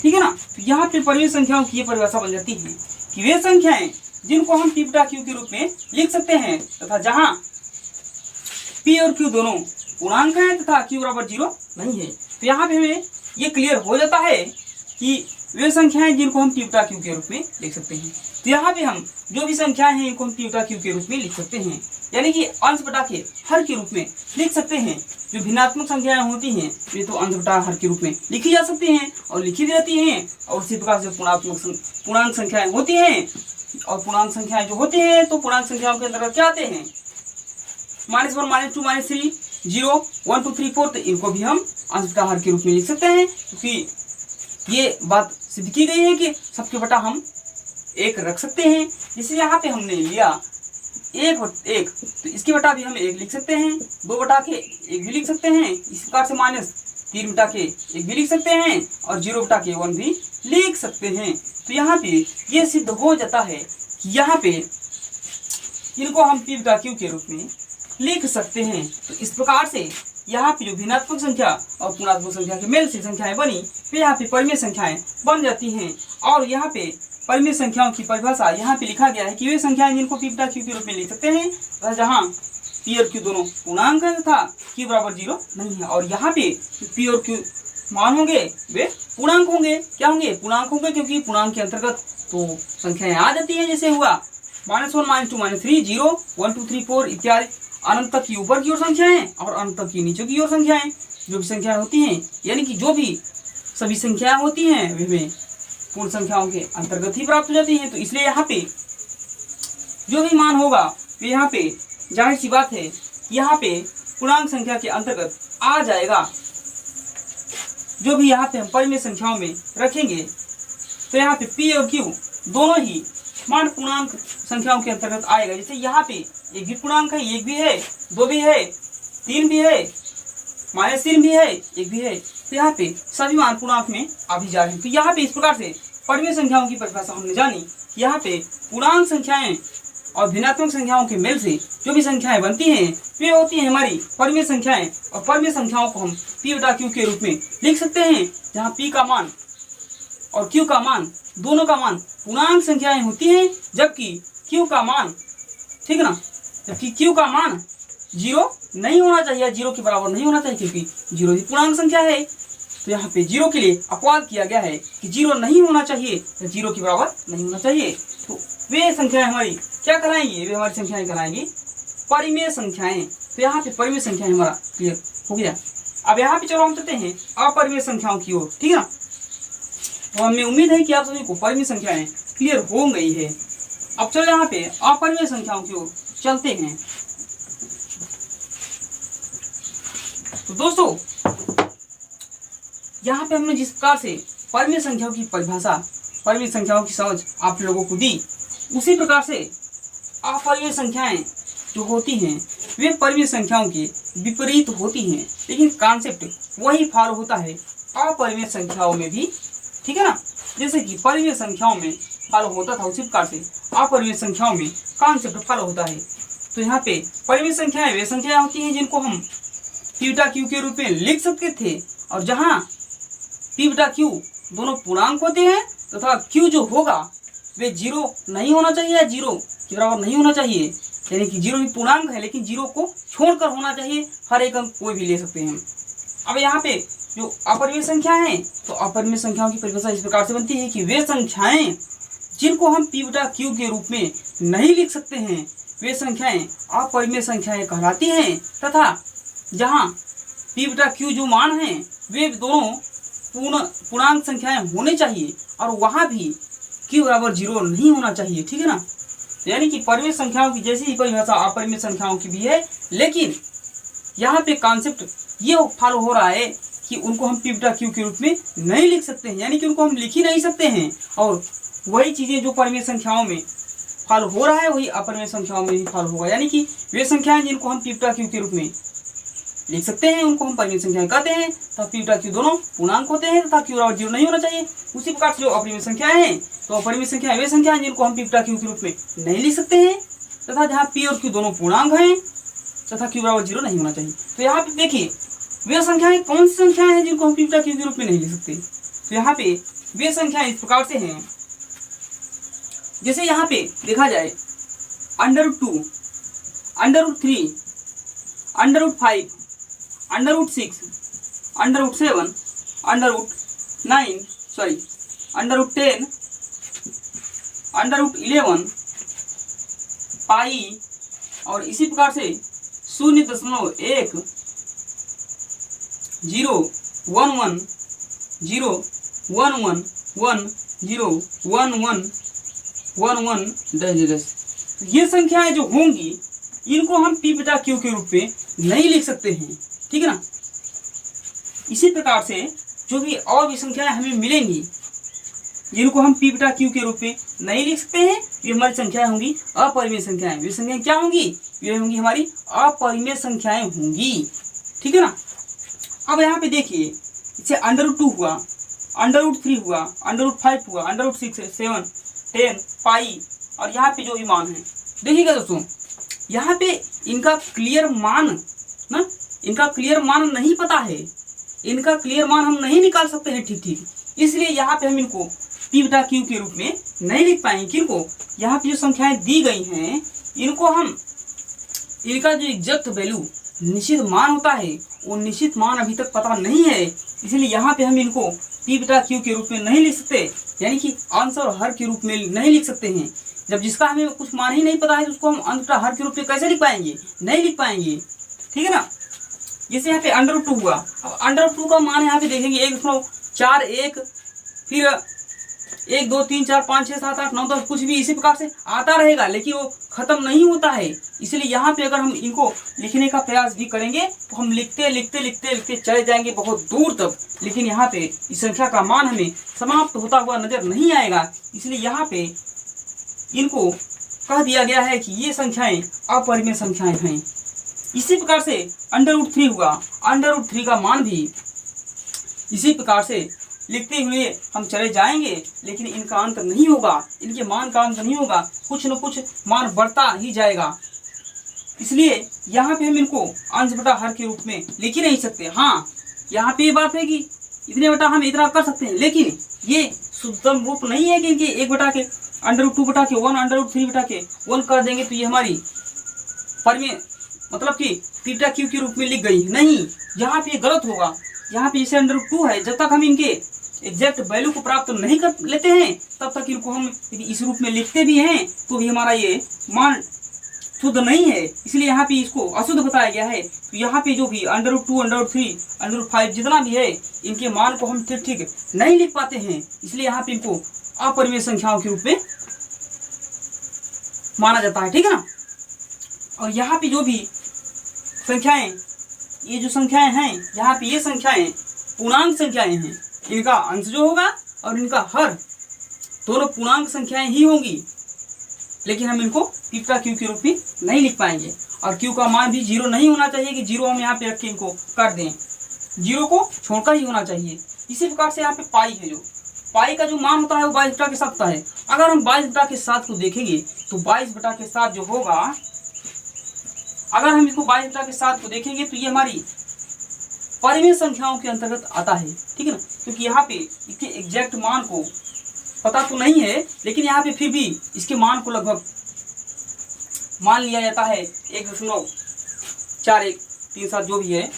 ठीक है ना। तो यहाँ पे परिमेय संख्याओं की ये परिभाषा बन जाती है कि वे संख्याएं जिनको हम p बटा q के रूप में लिख सकते हैं तथा जहां p और q दोनों पूर्णांक हैं तथा q बराबर 0 नहीं है। तो यहाँ पे हमें ये क्लियर हो जाता है कि वे संख्याएं जिनको हम p बटा q के रूप में लिख सकते हैं। तो यहाँ पे हम जो भी संख्याएं हैं इनको हम p बटा q के रूप में लिख सकते हैं, यानी कि अंश बटा के हर के रूप में लिख सकते हैं। जो भिन्नात्मक संख्याएं होती हैं वे तो अंश बटा हर के रूप में लिखी जा सकती हैं और लिखी भी जाती हैं, और उसी प्रकार से पूर्णांक संख्याएं होती हैं, और पूर्णांक संख्याएं जो होती हैं तो पूर्णांक संख्याओं के अंतर्गत क्या आते हैं, -1 -2 -3 0 1 2 3 4, तो इनको भी हम अंश बटा हर के रूप में लिख सकते हैं, क्योंकि ये बात सिद्ध की गई है कि सबके बटा हम 1 रख सकते हैं। जैसे यहाँ पे हमने लिया 1 तो इसके बटा भी हम 1 लिख सकते हैं, 2 बटा के 1 भी लिख सकते हैं, इस प्रकार से -3 बटा के 1 भी लिख सकते हैं, और 0 बटा के 1 भी लिख सकते हैं। तो यहाँ पे ये सिद्ध हो जाता है कि यहाँ पे इनको हम p बटा q के रूप में लिख सकते हैं। तो इस प्रकार से यहाँ पे जो भिन्नात्मक संख्या और पूर्णात्मक संख्या के मेल से संख्याएं बनी, फिर यहाँ पे परिमेय संख्याएं बन जाती हैं। और यहाँ पे परिमेय संख्याओं की परिभाषा यहाँ पे लिखा गया है कि वे संख्याएं जिनको p बटा q के रूप में लिख सकते हैं जहाँ p और q दोनों पूर्णांक हैं तथा q बराबर 0 नहीं है। और यहाँ पे p और q मान होंगे वे पूर्णांक होंगे, क्या होंगे, पूर्णांक होंगे, क्योंकि पूर्णांक के अंतर्गत तो संख्याएं आ जाती हैं। जैसे हुआ -1 -2 -3 0 1 2 3 4 इत्यादि, अनंत तक की ऊपर की ओर संख्याएं और अनंत तक की नीचे की ओर संख्याएं, जो भी संख्याएं होती हैं, यानी कि जो भी सभी संख्याएं होती हैं वे पूर्ण संख्याओं के अंतर्गत ही प्राप्त हो जाती हैं। तो इसलिए यहाँ पे जो भी मान होगा तो यहाँ पे जाहिर सी बात है यहाँ पे पूर्णांक संख्या के अंतर्गत आ जाएगा। जो भी यहाँ पे हम परिमेय संख्याओं में रखेंगे तो यहाँ पे p और q दोनों ही मान पूर्णांक संख्याओं के अंतर्गत आएगा। जैसे यहाँ पे एक भी पूर्णांक है, 1 भी है, 2 भी है, 3 भी है, -3 भी है, 1 भी है, तो यहाँ पे सभी मान पूर्णांक में आ भी जा रहे हैं। तो यहाँ पे इस प्रकार से परिमेय संख्याओं की परिभाषा हमने जानी। यहाँ पे पूर्णांक संख्याएं और भिन्नात्मक संख्याओं के मेल से जो भी संख्याएं बनती हैं वे होती हैं हमारी परिमेय संख्याएं, और परिमेय संख्याओं को हम p बटा q के रूप में लिख सकते हैं, जहाँ p का मान और q का मान दोनों का मान पूर्णांक संख्याएं होती हैं, जबकि q का मान, ठीक है ना, जबकि q का मान 0 नहीं होना चाहिए, 0 के बराबर नहीं होना चाहिए, क्योंकि 0 ही पूर्णांक संख्या है। तो यहाँ पे 0 के लिए अपवाद किया गया है कि 0 नहीं होना चाहिए, 0 के बराबर नहीं होना चाहिए। तो वे संख्याएं हमारी क्या कहलाएंगी, वे हमारी संख्याएं कहलाएंगी परिमेय संख्याएं। तो यहाँ पे परिमेय संख्याएं हमारा क्लियर हो गया। अब यहाँ पे चलो हम चलते हैं अपरिमेय संख्याओं की ओर, ठीक है ना। तो हमें उम्मीद है कि आप सभी को परिमेय संख्याएं क्लियर हो गई है। अब चलो यहाँ पे अपरिमेय संख्याओं की ओर चलते हैं। तो दोस्तों यहाँ पे हमने जिस प्रकार से परिमेय संख्याओं की परिभाषा, परिमेय संख्याओं की समझ आप लोगों को दी, उसी प्रकार से अपरिमेय संख्याएं जो होती हैं वे परिमेय संख्याओं के विपरीत होती हैं, लेकिन कॉन्सेप्ट वही फॉलो होता है अपरिमेय संख्याओं में भी, ठीक है ना। जैसे कि परिमेय संख्याओं में फॉलो होता था उसी प्रकार से अपरिमेय संख्याओं में कॉन्सेप्ट फॉलो होता है। तो यहाँ पे परिमेय संख्याएं वे संख्याएं होती हैं जिनको हम p बटा q के रूप में लिख सकते थे, और जहाँ p बटा q दोनों पूर्णांक होते हैं तथा q जो होगा वे 0 नहीं होना चाहिए या 0 के बराबर नहीं होना चाहिए, यानी कि 0 भी पूर्णांक है लेकिन 0 को छोड़कर होना चाहिए, हर एक अंक कोई भी ले सकते हैं। अब यहाँ पे जो अपरिमेय संख्या है, तो अपरिमेय संख्याओं की परिभाषा इस प्रकार से बनती है कि वे संख्याएं जिनको हम p बटा q के रूप में नहीं लिख सकते हैं वे संख्याएं अपरिमेय संख्याएं कहलाती हैं, तथा जहाँ p बटा q जो मान हैं वे दोनों पूर्णांक संख्याएं होने चाहिए, और वहाँ भी q बराबर 0 नहीं होना चाहिए, ठीक है ना। यानी कि परिमेय संख्याओं की जैसी ही परिभाषा अपरिमेय संख्याओं की भी है, लेकिन यहाँ पे कॉन्सेप्ट ये फॉलो हो रहा है कि उनको हम p बटा q के रूप में नहीं लिख सकते हैं, यानी कि उनको हम लिख ही नहीं सकते हैं। और वही चीजें जो परिमेय संख्याओं में फॉलो हो रहा है वही अपरिमेय संख्याओं में भी फॉलो होगा, यानी कि वे संख्याएं जिनको हम p बटा q के रूप में लिख सकते हैं उनको हम परिमेय संख्याएं कहते हैं, तथा p बटा q दोनों पूर्णांक होते हैं तथा q बराबर 0 नहीं होना चाहिए। उसी प्रकार से जो अपरिमेय संख्याएं हैं, तो अपरिमेय संख्याएं वे संख्याएं जिनको हम p बटा q के रूप में नहीं लिख सकते हैं, तथा जहाँ p और q दोनों पूर्णांक हैं तथा q बराबर 0 नहीं होना चाहिए। तो यहाँ पे देखिए वे संख्याएं कौन सी संख्याएं हैं जिनको हम p बटा q के रूप में नहीं लिख सकते। तो यहाँ पे वे संख्याएं इस प्रकार से हैं, जैसे यहाँ पे देखा जाए √2, √3, √5, √6, √7, √9 सॉरी √10, √11 पाई और इसी प्रकार से 0.1 0 1 1 0 1 1 1 0 1 1 1 1 10। ये संख्याएं जो होंगी इनको हम p बटा q के रूप में नहीं लिख सकते हैं, ठीक है ना। इसी प्रकार से जो भी और भी संख्याएं हमें मिलेंगी जिनको हम p बटा q के रूप में नहीं लिख सकते हैं, ये हमारी संख्याएं होंगी अपरिमेय संख्याएं। ये संख्याएं क्या होंगी? ये होंगी हमारी अपरिमेय संख्याएं होंगी, ठीक है ना। अब यहाँ पे देखिए इससे √2 हुआ, √3 हुआ, √5 हुआ, √6 7 10 पाई और यहाँ पे जो भी मान है देखिएगा दोस्तों, यहाँ पे इनका क्लियर मान ना, इनका क्लियर मान नहीं पता है, इनका क्लियर मान हम नहीं निकाल सकते हैं ठीक, इसलिए यहाँ पे हम इनको p बटा q के रूप में नहीं लिख पाएंगे। किनको? यहाँ पे जो संख्याएं दी गई हैं इनको हम, इनका जो एग्जैक्ट वैल्यू निश्चित मान होता है वो निश्चित मान अभी तक पता नहीं है, इसलिए यहाँ पे हम इनको p बटा q के रूप में नहीं लिख सकते, यानी कि अंश और हर के रूप में नहीं लिख सकते हैं। जब जिसका हमें कुछ मान ही नहीं पता है तो उसको हम अंश बटा हर के रूप में कैसे लिख पाएंगे? नहीं लिख पाएंगे, ठीक है ना। जैसे यहाँ पे √2 हुआ, अब √2 का मान यहाँ पे देखेंगे 1.4 1 फिर 1 2 3 4 5 6 7 8 9 10 कुछ भी इसी प्रकार से आता रहेगा, लेकिन वो खत्म नहीं होता है। इसलिए यहाँ पे अगर हम इनको लिखने का प्रयास भी करेंगे तो हम लिखते लिखते लिखते लिखते चले जाएंगे बहुत दूर तक, लेकिन यहाँ पे इस संख्या का मान हमें समाप्त होता हुआ नजर नहीं आएगा। इसलिए यहाँ पे इनको कह दिया गया है कि ये संख्याएं अपरिमेय संख्याएं हैं। इसी प्रकार से √3 हुआ, √3 का मान भी इसी प्रकार से लिखते हुए हम चले जाएंगे, लेकिन इनका अंत नहीं होगा, इनके मान का अंत नहीं होगा, कुछ न कुछ मान बढ़ता ही जाएगा। इसलिए यहाँ पे हम इनको अंश बटा हर के रूप में लिख ही नहीं सकते। हाँ, यहाँ पे ये बात है कि इतने बटा हम इतना कर सकते हैं, लेकिन ये शुद्धतम रूप नहीं है कि इनके 1 बटा के √2 बटा के 1 √3 बटा के 1 कर देंगे तो ये हमारी परिमेय मतलब कि p बटा q के रूप में लिख गई। नहीं, यहाँ पे गलत होगा। यहाँ पे जैसे √2 है, जब तक हम इनके एग्जैक्ट वैल्यू को प्राप्त नहीं कर लेते हैं तब तक इनको हम यदि इस रूप में लिखते भी हैं तो भी हमारा ये मान शुद्ध नहीं है, इसलिए यहाँ पे इसको अशुद्ध बताया गया है। तो यहाँ पे जो भी √2 √3 √5 जितना भी है इनके मान को हम ठीक नहीं लिख पाते हैं, इसलिए यहाँ पे इनको अपरिमेय संख्याओं के रूप में माना जाता है, ठीक है ना। और यहाँ पे जो भी संख्याएं, ये जो संख्याएं हैं यहाँ पे ये संख्याएं पूर्णांक संख्याएं हैं, इनका अंश जो होगा और इनका हर दोनों पूर्णांक संख्याएं ही होंगी, लेकिन हम इनको p बटा q के रूप में नहीं लिख पाएंगे। और q का मान भी 0 नहीं होना चाहिए कि 0 हम यहाँ पे रख के इनको कर दें, 0 को छोड़कर ही होना चाहिए। इसी प्रकार से यहाँ पे पाई है, जो पाई का जो मान होता है वो 22 बटा के 7 होता है। अगर हम 22 बटा के 7 को देखेंगे तो 22 बटा के 7 जो होगा, अगर हम इसको 22 बटा के 7 को देखेंगे तो ये हमारी परिमेय संख्याओं के अंतर्गत आता है, ठीक है ना। क्योंकि यहाँ पे इसके एग्जैक्ट मान को पता तो नहीं है, लेकिन यहाँ पे फिर भी इसके मान को लगभग मान लिया जाता है 1.4137 जो भी है,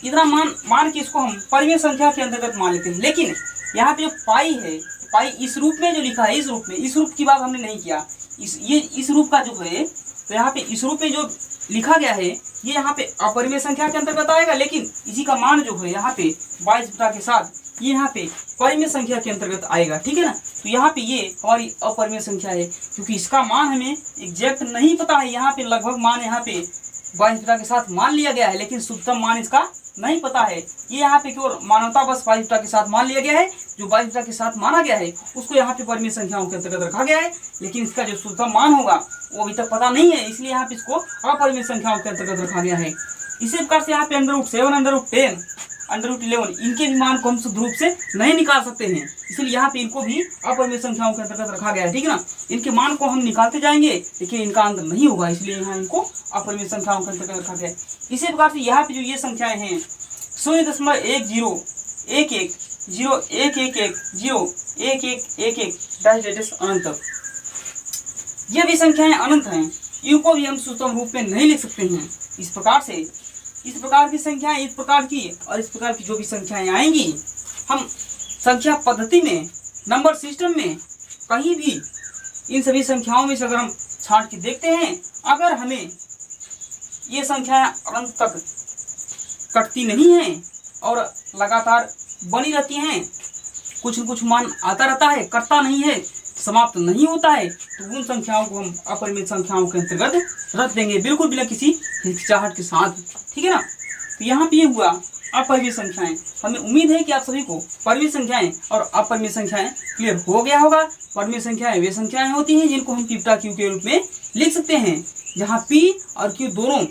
इतना मान के इसको हम परिमेय संख्या के अंतर्गत मान लेते हैं। लेकिन यहाँ पे जो पाई है, पाई इस रूप में जो लिखा है, इस रूप की बात हमने नहीं किया। इस रूप का जो है, तो यहाँ पे इस रूप में जो लिखा गया है ये यहाँ पे अपरिमेय संख्या के अंतर्गत आएगा, लेकिन इसी का मान जो है यहाँ पे 22 बटा के 7 ये यहाँ पे परिमेय संख्या के अंतर्गत आएगा, ठीक है ना। तो यहाँ पे ये हमारी अपरिमेय संख्या है, क्योंकि इसका मान हमें एग्जैक्ट नहीं पता है। यहाँ पे लगभग मान यहाँ पे 22 बटा के 7 मान लिया गया है, लेकिन शुद्धतम मान इसका नहीं पता है। ये यहाँ पे केवल मानवता बस 22 बटा के 7 मान लिया गया है। जो 22 बटा के 7 माना गया है उसको यहाँ पे परिमेय संख्याओं के अंतर्गत रखा गया है, लेकिन इसका जो शुद्धतम मान होगा वो अभी तक पता नहीं है, इसलिए यहाँ पे इसको अपरिमेय संख्याओं के अंतर्गत रखा गया है। इसी प्रकार से यहाँ पे √7 √10 √11 इनके भी मान को हम शुद्ध रूप से नहीं निकाल सकते हैं, इसलिए यहाँ पे इनको भी अपरिमेय संख्याओं के अंतर्गत रखा गया है, ठीक है ना। इनके मान को हम निकालते जाएंगे लेकिन इनका अंत नहीं होगा, इसलिए यहाँ इनको अपरिमेय संख्याओं के अंतर्गत रखा गया है। इसी प्रकार से यहाँ पे जो ये संख्याएं हैं 0.1011101111 अनंत, ये भी संख्याएं अनंत हैं, इनको भी हम सूत्रम रूप में नहीं लिख सकते हैं। इस प्रकार से इस प्रकार की संख्याएं इस प्रकार की और इस प्रकार की जो भी संख्याएं आएंगी, हम संख्या पद्धति में नंबर सिस्टम में कहीं भी इन सभी संख्याओं में से अगर हम छांट के देखते हैं, अगर हमें ये संख्याएं अनंत तक कटती नहीं हैं और लगातार बनी रहती हैं, कुछ न कुछ मान आता रहता है, कटता नहीं है, समाप्त नहीं होता है, तो उन संख्याओं को हम अपरिमित संख्याओं के अंतर्गत रख देंगे, बिल्कुल बिना किसी हिचकिचाहट के साथ, ठीक है ना। तो यहाँ पे ये हुआ अपरिमित संख्याएं। हमें उम्मीद है कि आप सभी को परिमित संख्याएं और अपरिमित संख्याएं क्लियर हो गया होगा। परिमित संख्याएं वे संख्याएं होती हैं जिनको हम पीटा क्यू के रूप में लिख सकते हैं, जहाँ पी और क्यू दोनों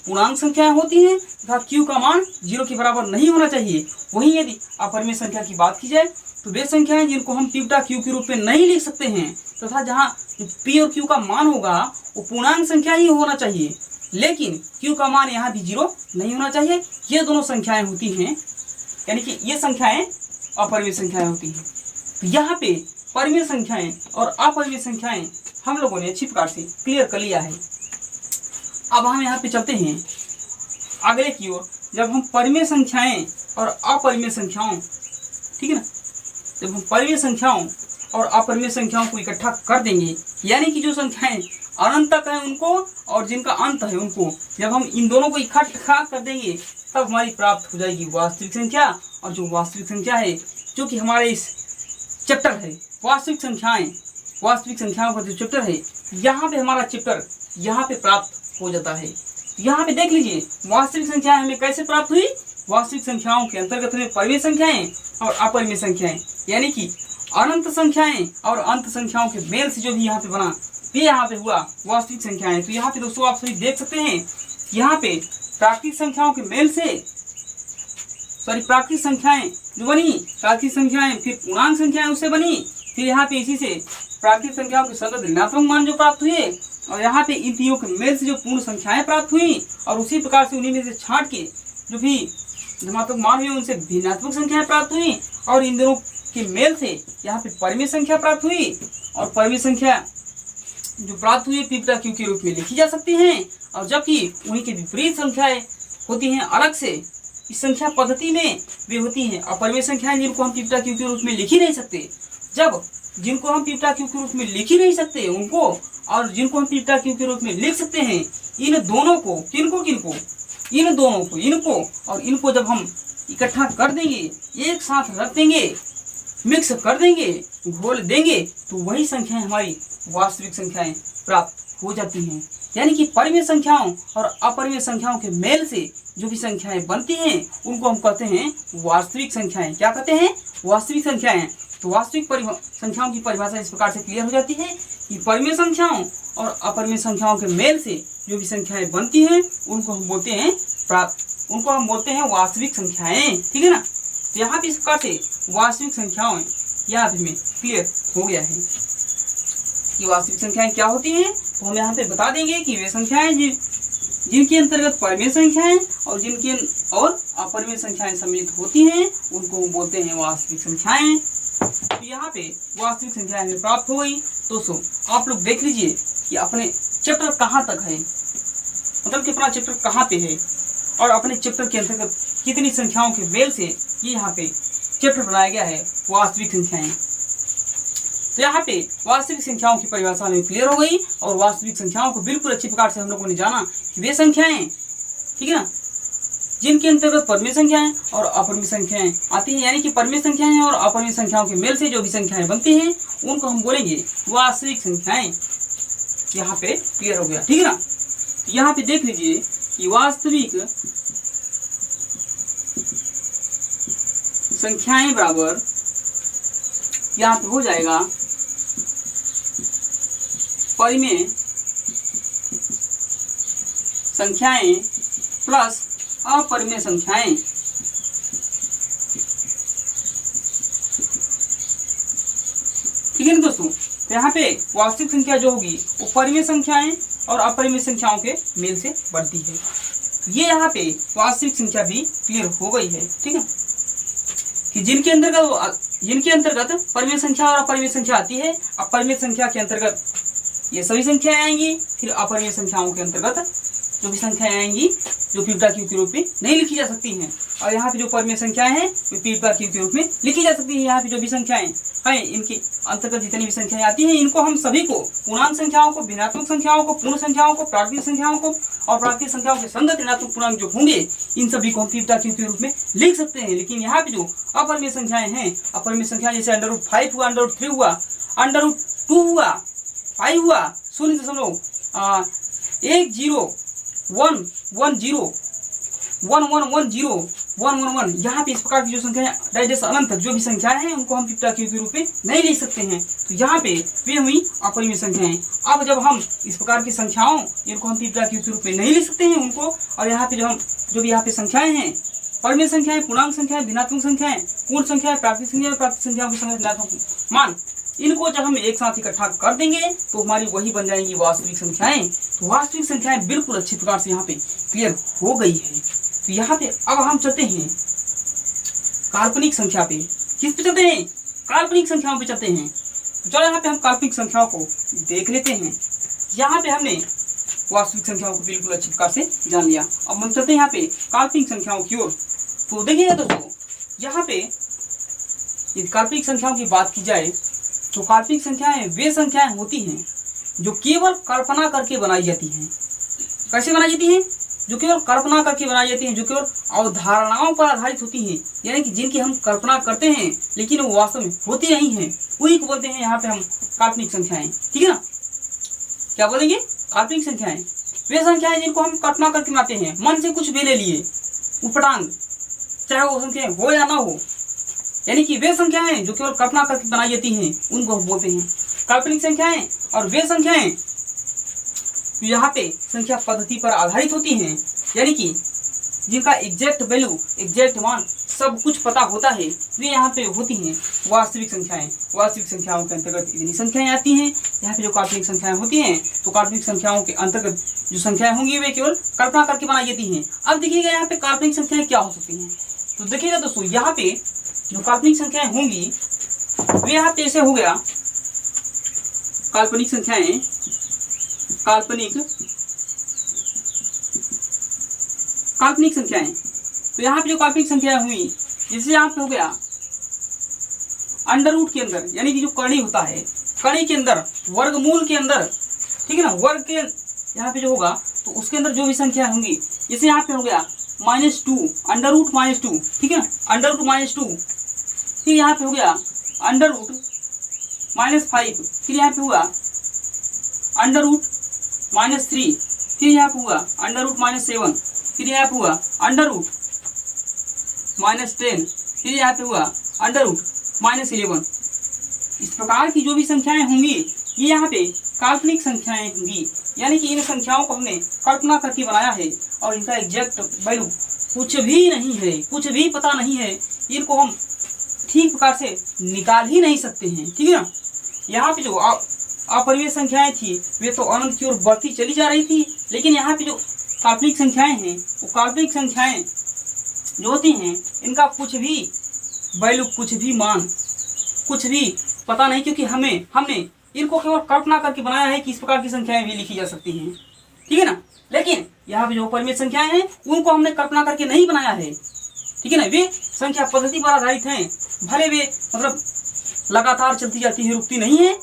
पूर्णांक संख्याएं होती हैं तथा क्यू का मान 0 के बराबर नहीं होना चाहिए। वहीं यदि अपरिमित संख्या की बात की जाए तो वे संख्याएं जिनको हम पीटा क्यू के रूप में नहीं लिख सकते हैं तथा जहाँ पी और क्यू का मान होगा वो पूर्णांक संख्या ही होना चाहिए, लेकिन क्यू का मान यहाँ भी 0 नहीं होना चाहिए। ये दोनों संख्याएं होती हैं, यानी कि ये संख्याएं अपरिमित संख्याएं होती हैं। तो यहाँ पे परिमित संख्याएं और अपरिमित संख्याएं हम लोगों ने अच्छी प्रकार से क्लियर कर लिया है। अब हम यहाँ पे चलते हैं अगले की ओर। जब हम परिमेय संख्याएं और अपरिमेय संख्याओं, ठीक है ना, जब हम परिमेय संख्याओं और अपरिमेय संख्याओं को इकट्ठा कर देंगे, यानी कि जो संख्याएं अनंत तक है उनको और जिनका अंत है उनको, जब हम इन दोनों को इकट्ठा कर देंगे तब हमारी प्राप्त हो जाएगी वास्तविक संख्या। और जो वास्तविक संख्या है जो कि हमारे इस चैप्टर है वास्तविक संख्याओं का जो चैप्टर है, यहाँ पे हमारा चैप्टर यहाँ पे प्राप्त हो जाता है। यहाँ पे देख लीजिए वास्तविक संख्याएं हमें कैसे प्राप्त हुई। वास्तविक संख्याओं के अंतर्गत हमें परिमेय संख्याएं और अपरिमेय संख्याएं, यानी कि अनंत संख्याएं और अंत संख्याओं के मेल से जो भी यहाँ पे बना, ये यहाँ पे हुआ वास्तविक संख्याएं। तो यहाँ पे दोस्तों आप सभी देख सकते हैं, यहाँ पे प्राकृतिक संख्याओं के मेल से प्राकृतिक संख्याएं जो बनी, प्राकृतिक संख्याएं फिर पूर्णांक संख्याएं उससे बनी, फिर यहाँ पे इसी से प्राकृतिक संख्याओं के सतत ऋणात्मक मान जो प्राप्त हुए और यहाँ पे इन तीनों के मेल से जो पूर्ण संख्याएं प्राप्त हुई और उसी प्रकार से उन्हीं में से छांट के जो भी धनात्मक मान हुए उनसे भिन्नात्मक संख्याएं प्राप्त हुई और इन दोनों के मेल से यहाँ पे परिमेय संख्या प्राप्त हुई और परिमेय संख्या जो प्राप्त हुई पीटा क्यू के रूप में लिखी जा सकती हैं। और जबकि उन्हीं के विपरीत संख्याएं होती हैं अलग से, इस संख्या पद्धति में वे होती हैं अपरिमेय संख्याएं जिनको हम पीटा क्यू के रूप में लिख ही नहीं सकते। जब जिनको हम पीटा क्यू के रूप में लिख ही नहीं सकते उनको और जिनको हम पीटा क्यू के रूप में लिख सकते हैं, इन दोनों को किनको इन दोनों को इनको और इनको जब हम इकट्ठा कर देंगे, एक साथ रख देंगे, मिक्स कर देंगे, घोल देंगे, तो वही संख्याएं हमारी वास्तविक संख्याएं प्राप्त हो जाती हैं। यानी कि परिमेय संख्याओं और अपरिमेय संख्याओं के मेल से जो भी संख्याएं बनती हैं उनको हम कहते हैं वास्तविक संख्याएं। क्या कहते हैं? वास्तविक संख्याएं। तो वास्तविक संख्याओं की परिभाषा इस प्रकार से क्लियर हो जाती है कि परिमेय संख्याओं और अपरिमेय संख्याओं के मेल से जो भी संख्याएं बनती हैं उनको हम बोलते हैं वास्तविक संख्याएं, ठीक है ना। तो यहाँ पे इस प्रकार से वास्तविक संख्याएं यहाँ पे हमें क्लियर हो गया है कि वास्तविक संख्याएं क्या होती हैं। तो हम यहाँ पे बता देंगे कि वे संख्याएं जिनके अंतर्गत परिमेय संख्याएं और अपरिमेय संख्याएं सम्मिलित होती हैं उनको हम बोलते हैं वास्तविक संख्याएं। तो यहाँ पे वास्तविक संख्याएं हमें प्राप्त हो गई। दोस्तों आप लोग देख लीजिए कि अपने चैप्टर कहाँ तक है, मतलब कि अपना चैप्टर कहाँ पे है और अपने चैप्टर के अंतर्गत कितनी संख्याओं के मेल से ये यहाँ पे चैप्टर बनाया गया है वास्तविक संख्याएं। तो यहाँ पे वास्तविक संख्याओं की परिभाषा में क्लियर हो गई और वास्तविक संख्याओं को बिल्कुल अच्छी प्रकार से हम लोगों ने जाना कि वे संख्याएं, ठीक है ना, जिनके अंतर्गत परिमेय संख्याएं और अपरिमेय संख्याएं आती हैं, यानी कि परिमेय संख्याएं और अपरिमेय संख्याओं के मेल से जो भी संख्याएं बनती हैं उनको हम बोलेंगे वास्तविक संख्याएं। यहाँ पे क्लियर हो गया, ठीक है ना। तो यहाँ पे देख लीजिए कि वास्तविक संख्याएं बराबर यहाँ पे हो जाएगा परिमेय संख्याएं प्लस अपरिमेय संख्याएं है ना दोस्तों। तो यहाँ पे वास्तविक संख्या जो होगी वो परिमेय संख्याएं और अपरिमेय संख्याओं के मेल से बनती है। ये यहाँ पे वास्तविक संख्या भी क्लियर हो गई है, ठीक है, कि जिनके अंतर्गत परिमेय संख्या और अपरिमेय संख्या आती है। अपरिमेय संख्या के अंतर्गत ये सभी संख्याएं आएंगी, फिर अपरिमेय संख्याओं के अंतर्गत जो भी संख्याएं आएंगी जो पीटा क्यू के रूप में नहीं लिखी जा सकती हैं, और यहाँ पे जो परिमेय संख्याएं हैं वे पीटा क्यू के रूप में लिखी जा सकती हैं। यहाँ पे जो भी संख्याएं हैं इनके अंतर्गत जितनी भी संख्याएं आती हैं, इनको हम सभी को पूर्णांक संख्याओं को, भिन्नात्मक संख्याओं को, पूर्ण संख्याओं को, प्राकृतिक संख्याओं को और प्राकृतिक संख्याओं के संगत ऋणात्मक पूर्णांक जो होंगे इन सभी को हम पीटा क्यू के रूप में लिख सकते हैं। लेकिन यहाँ पे जो अपरिमेय संख्याएं हैं, अपरिमेय संख्या जैसे √5 हुआ, √3 हुआ, √2 हुआ, 5 हुआ, 0.1011011110 यहाँ पे इस प्रकार की जो संख्या डायरेक्ट अनंत तक जो भी संख्याएं हैं उनको हम पीटा क्यू के रूप में नहीं लिख सकते हैं। तो यहाँ पे वे हुई अपरिमेय संख्याएं। अब जब हम इस प्रकार की संख्याओं इनको हम पीटा क्यू के रूप में नहीं लिख सकते हैं उनको, और यहाँ पे जो भी यहाँ पे संख्याएं हैं, परिमेय संख्याएं, पूर्णांक संख्याएं, भिन्नात्मक संख्याएं, पूर्ण संख्याएं, प्राकृतिक संख्याएं, प्राकृतिक संख्याओं के संगत ऋणात्मक मान, इनको जब हम एक साथ इकट्ठा कर देंगे तो हमारी वही बन जाएंगी वास्तविक संख्याएं। तो वास्तविक संख्याएं बिल्कुल अच्छी प्रकार से यहाँ पे क्लियर हो गई है। तो यहाँ पे अब हम चलते हैं काल्पनिक संख्या पे। किस पे चलते हैं? काल्पनिक संख्याओं पे चलते हैं। तो चलो यहाँ पे हम काल्पनिक संख्याओं को देख लेते हैं। यहाँ पे हमने वास्तविक संख्याओं को बिल्कुल अच्छी प्रकार से जान लिया। अब हम चलते हैं यहाँ पे काल्पनिक संख्याओं की ओर। तो देखिएगा दोस्तों, यहाँ पे यदि काल्पनिक संख्याओं की बात की जाए तो काल्पनिक संख्याएं वे संख्याएं होती हैं जो केवल कल्पना करके बनाई जाती हैं। कैसे बनाई जाती हैं? जो केवल कल्पना करके बनाई जाती हैं, जो केवल अवधारणाओं पर आधारित होती हैं, यानी कि जिनकी हम कल्पना करते हैं लेकिन वो वास्तव में होती नहीं है, वही को बोलते हैं यहाँ पे हम काल्पनिक संख्याएं। ठीक है ना? क्या बोलेंगे? काल्पनिक संख्याएं वे संख्याएं जिनको हम कल्पना करके बनाते हैं, मन से कुछ भी ले लिए उपटांग, चाहे वो संख्याएं हो या ना हो, यानी कि वे संख्याएं जो केवल कल्पना करके बनाई जाती हैं उनको हम बोलते हैं काल्पनिक संख्याएं। और वे संख्याएं यहाँ पे संख्या पद्धति पर आधारित होती हैं, यानी कि जिनका एग्जैक्ट वैल्यू, एग्जैक्ट मान सब कुछ पता होता है, वे यहाँ पे होती हैं वास्तविक संख्याएं। वास्तविक संख्याओं के अंतर्गत इतनी संख्याएं आती हैं। यहाँ पे जो काल्पनिक संख्याएं होती हैं तो काल्पनिक संख्याओं के अंतर्गत जो संख्याएं होंगी वे केवल कल्पना करके बनाई जाती हैं। अब देखिएगा यहाँ पे काल्पनिक संख्याएं क्या हो सकती हैं। तो देखिएगा दोस्तों, यहाँ पे जो काल्पनिक संख्याएं होंगी वे यहाँ पे ऐसे हो गया काल्पनिक संख्याएं, काल्पनिक संख्याएं। तो यहाँ पे जो काल्पनिक संख्याएं हुई, जैसे यहाँ पे हो गया अंडर रूट के अंदर, यानी कि जो कणी होता है, कणी के अंदर, वर्गमूल के अंदर, ठीक है ना, वर्ग के यहाँ पे जो होगा तो उसके अंदर जो भी संख्या होंगी, जैसे यहाँ पे हो गया -2, अंडर रूट -2, ठीक है ना, अंडर रूट -2, फिर यहाँ पे हो गया अंडर रूट -5, फिर यहाँ पे हुआ अंडर रूट -3, फिर यहाँ पे हुआ अंडर रूट -7, फिर यहाँ पे हुआ अंडर रूट -10, फिर यहाँ पे हुआ अंडर रूट -11। इस प्रकार की जो भी संख्याएं होंगी ये यहाँ पे काल्पनिक संख्याएं होंगी, यानी कि इन संख्याओं को हमने कल्पना करके बनाया है और इनका एग्जैक्ट वैल्यू कुछ भी नहीं है, कुछ भी पता नहीं है, इनको हम ठीक प्रकार से निकाल ही नहीं सकते हैं। ठीक है ना? यहाँ पे जो अपरिमेय संख्याएं थी वे तो अनंत की ओर बढ़ती चली जा रही थी, लेकिन यहाँ पे जो काल्पनिक संख्याएं हैं वो काल्पनिक संख्याएं जो होती हैं इनका कुछ भी वैल्यू, कुछ भी मान, कुछ भी पता नहीं, क्योंकि हमने इनको केवल कल्पना करके बनाया है कि इस प्रकार की संख्याएं भी लिखी जा सकती हैं। ठीक है ना? लेकिन यहाँ पे जो अपरिमेय संख्याएं हैं उनको हमने कल्पना करके नहीं बनाया है। ठीक है ना? वे संख्या पद्धति पर आधारित हैं, भले वे मतलब लगातार चलती जाती है, रुकती नहीं है।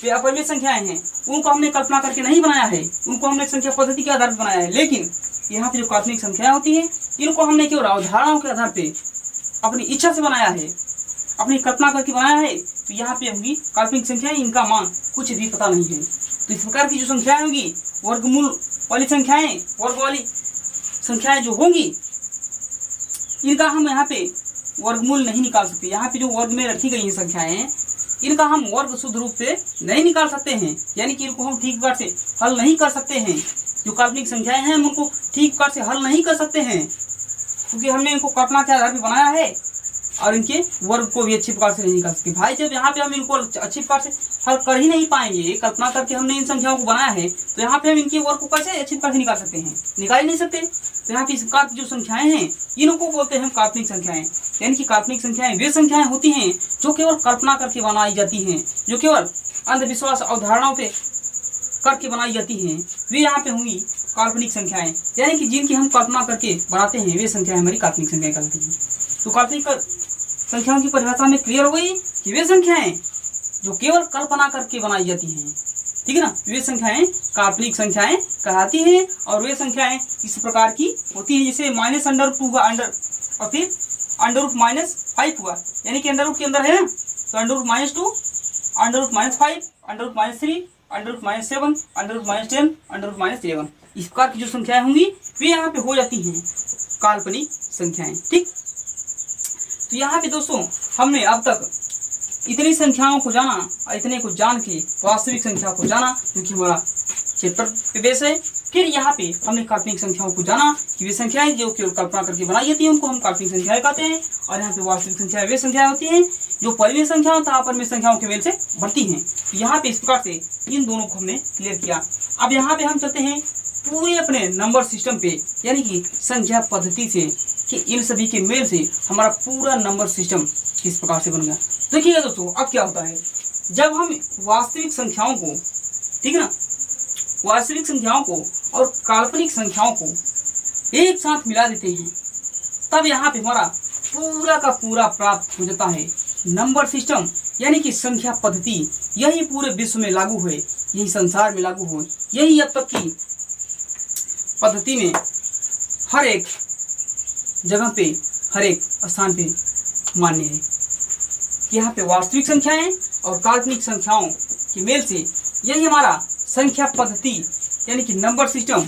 वे अपरिमेय संख्याएं हैं, उनको हमने कल्पना करके नहीं बनाया है, उनको हमने संख्या पद्धति के आधार पर बनाया है। लेकिन यहाँ पे जो काल्पनिक संख्याएं होती हैं इनको हमने केवल अवधारणाओं के आधार पे अपनी इच्छा से बनाया है, अपनी कल्पना करके बनाया है। तो यहाँ पे होंगी काल्पनिक संख्याएं, इनका मान कुछ भी पता नहीं है। तो इस प्रकार की जो संख्याएं होंगी, वर्गमूल वाली संख्याएं, वर्ग वाली संख्याएं जो होंगी इनका हम यहाँ पे वर्गमूल नहीं निकाल सकते। यहाँ पे जो वर्ग में रखी गई हैं संख्याएं, इनका हम वर्ग शुद्ध रूप से नहीं निकाल सकते हैं, यानी कि इनको हम ठीक प्रकार से हल नहीं कर सकते हैं। जो काल्पनिक संख्याएं हैं हम उनको ठीक प्रकार से हल नहीं कर सकते हैं, क्योंकि हमने इनको कल्पना के आधार पर बनाया है। और इनके वर्ग को भी अच्छी प्रकार से नहीं निकाल सकते। भाई जब यहाँ पे हम इनको अच्छी प्रकार से हल कर ही नहीं पाएंगे, कल्पना करके हमने इन संख्याओं को बनाया है, तो यहाँ पे हम इनके वर्ग को कैसे अच्छी प्रकार से निकाल सकते हैं? निकाल ही नहीं सकते। तो यहाँ पे इस प्रकार की जो संख्याएं हैं इनको बोलते हैं हम काल्पनिक संख्याएं। यानी कि काल्पनिक संख्याएं वे संख्याएं होती हैं जो केवल कल्पना करके बनाई जाती हैं, जो केवल अंधविश्वास अवधारणाओं पे करके बनाई जाती हैं, वे यहाँ पे होंगी काल्पनिक संख्याएं। यानी कि जिनकी हम कल्पना करके बनाते हैं वे संख्याएं हमारी काल्पनिक संख्याएं कहलाती हैं। तो काल्पनिक संख्याओं की परिभाषा में क्लियर हो गई कि वे संख्याएं जो केवल कल्पना करके बनाई जाती हैं, ठीक है ना, वे संख्याएं काल्पनिक संख्याएं कहलाती हैं। और वे संख्याएं इस प्रकार की होती हैं, जैसे -√2 हुआ अंडर, और फिर √-5 हुआ, यानी कि अंडर रूट के अंदर है ना, तो √-2, √-5, √-3, √-7, √-10, √-11, इस प्रकार की जो संख्याएं होंगी वे यहाँ पे हो जाती हैं काल्पनिक संख्याएं। ठीक, तो यहाँ पे दोस्तों हमने अब तक इतनी संख्याओं को जाना और इतने को जान के वास्तविक संख्या को जाना, जो कि हमारा चैप्टर पे बेस है। फिर यहाँ पे हमने काल्पनिक संख्याओं को जाना कि वे संख्याएं जो केवल कल्पना करके बनाई जाती हैं उनको हम काल्पनिक संख्याएं कहते हैं। और यहाँ पे वास्तविक संख्याएं वे संख्याएं होती हैं जो परिमेय संख्याओं तथा अपरिमेय संख्याओं के मेल से बढ़ती हैं। यहाँ पे इस प्रकार से इन दोनों को हमने क्लियर किया। अब यहाँ पे हम चलते हैं पूरे अपने नंबर सिस्टम पे, यानी कि संख्या पद्धति से, कि इन सभी के मेल से हमारा पूरा नंबर सिस्टम किस प्रकार से बन गया। देखिएगा दोस्तों, अब क्या होता है जब हम वास्तविक संख्याओं को, ठीक है ना, वास्तविक संख्याओं को और काल्पनिक संख्याओं को एक साथ मिला देते हैं, तब यहाँ पे हमारा पूरा का पूरा प्राप्त हो जाता है नंबर सिस्टम, यानी कि संख्या पद्धति। यही पूरे विश्व में लागू है, यही संसार में लागू हो, यही अब तक की पद्धति में हर एक जगह पे, हर एक स्थान पे मान्य है। यहाँ पे वास्तविक संख्याएं और काल्पनिक संख्याओं के मेल से यही हमारा संख्या पद्धति, यानी कि नंबर सिस्टम,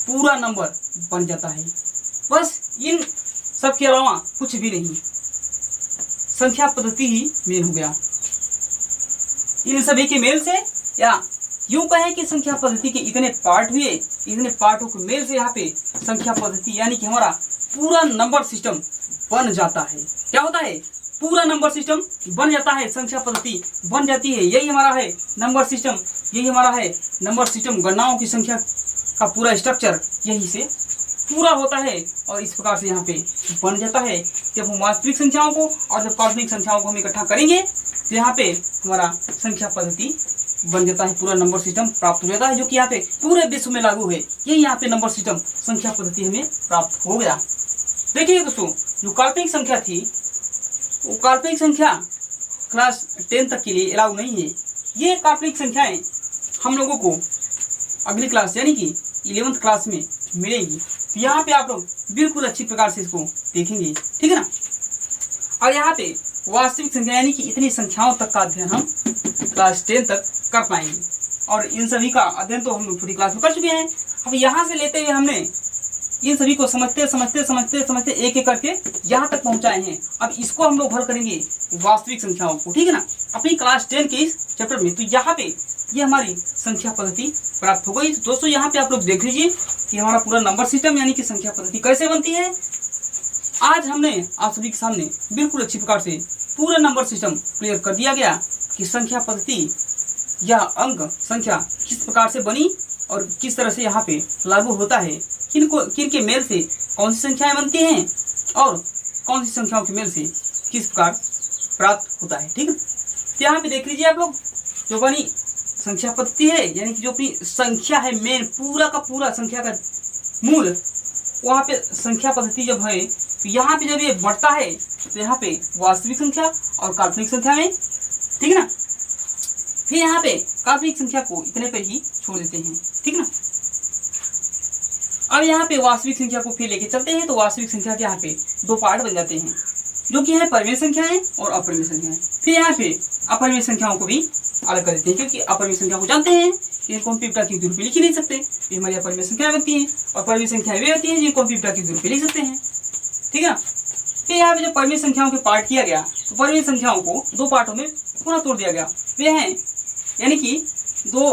पूरा नंबर बन जाता है। बस इन सब के अलावा कुछ भी नहीं, संख्या पद्धति ही मेल हो गया इन सभी के मेल से। या यूं कहें कि संख्या पद्धति के इतने पार्ट हुए, इतने पार्टों के मेल से यहाँ पे संख्या पद्धति, यानी कि हमारा पूरा नंबर सिस्टम बन जाता है। क्या होता है? पूरा नंबर सिस्टम बन जाता है, संख्या पद्धति बन जाती है। यही हमारा है नंबर सिस्टम, यही हमारा है नंबर सिस्टम। गणनाओं की संख्या का पूरा स्ट्रक्चर यही से पूरा होता है और इस प्रकार से यहाँ पे बन जाता है। जब हम वास्तविक संख्याओं को और जब काल्पनिक संख्याओं को हम इकट्ठा करेंगे तो यहाँ पे हमारा संख्या पद्धति बन जाता है, पूरा नंबर सिस्टम प्राप्त हो जाता है, जो कि यहाँ पे पूरे विश्व में लागू है। यही यहाँ पे नंबर सिस्टम, संख्या पद्धति हमें प्राप्त हो गया। देखिए दोस्तों, जो काल्पनिक संख्या थी वो काल्पनिक संख्या क्लास 10 तक के लिए अलाउ नहीं है। ये काल्पनिक संख्याएं हम लोगों को अगली क्लास यानी कि 11th क्लास में मिलेंगी। तो यहाँ पे आप लोग बिल्कुल अच्छी प्रकार से इसको देखेंगे, ठीक है ना। और यहाँ पे वास्तविक संख्या यानी कि इतनी संख्याओं तक का अध्ययन हम क्लास 10 तक कर पाएंगे। और इन सभी का अध्ययन तो हम लोग छोटी क्लास में कर चुके हैं। अब यहाँ से लेते हुए हमने इन सभी को समझते समझते समझते समझते एक एक करके यहाँ तक पहुँचाए हैं। अब इसको हम लोग हल करेंगे वास्तविक संख्याओं को, ठीक है ना, अपनी क्लास 10 के इस चैप्टर में। तो यहाँ पे ये हमारी संख्या पद्धति प्राप्त हो गई। तो दोस्तों यहाँ पे आप लोग देख लीजिए कि हमारा पूरा नंबर सिस्टम यानी कि संख्या पद्धति कैसे बनती है। आज हमने आप सभी के सामने बिल्कुल अच्छी प्रकार से पूरा नंबर सिस्टम क्लियर कर दिया गया कि संख्या पद्धति या अंक संख्या किस प्रकार से बनी और किस तरह से यहाँ पे लागू होता है, किन के मेल से कौन सी संख्याएं बनती हैं और कौन सी संख्याओं के मेल से किस प्रकार प्राप्त होता है, ठीक है। तो यहाँ पे देख लीजिए आप लोग, जो बनी संख्या पद्धति है यानी कि जो अपनी संख्या है मेन, पूरा का पूरा संख्या का मूल, वहाँ पे संख्या पद्धति जब है तो यहाँ पे जब ये बढ़ता है तो यहाँ पे वास्तविक संख्या और काल्पनिक संख्या में, ठीक है ना। फिर यहाँ पे काल्पनिक संख्या को इतने पर ही छोड़ देते हैं, ठीक ना। अब यहाँ पे वास्तविक संख्या को फिर लेके चलते हैं। तो वास्तविक संख्या के यहाँ पे दो पार्ट बन जाते हैं, जो कि है परिमेय संख्याएं और अपरिमेय संख्याएं। फिर यहाँ पे अपरिमेय संख्याओं को भी अलग कर देते हैं, क्योंकि अपरिमेय संख्या को जानते हैं इनको हम पिपटा के रूप में लिख ही नहीं सकते। ये हमारी अपरिमेय संख्याएं बनती हैं और परिमेय संख्याएं वे होती हैं जिनको हम पिपटा के रूप में लिख सकते हैं, ठीक है ना। फिर यहाँ पे जब परिमेय संख्याओं के पार्ट किया गया तो परिमेय संख्याओं को दो पार्टों में पुनः तोड़ दिया गया। वे हैं यानी कि दो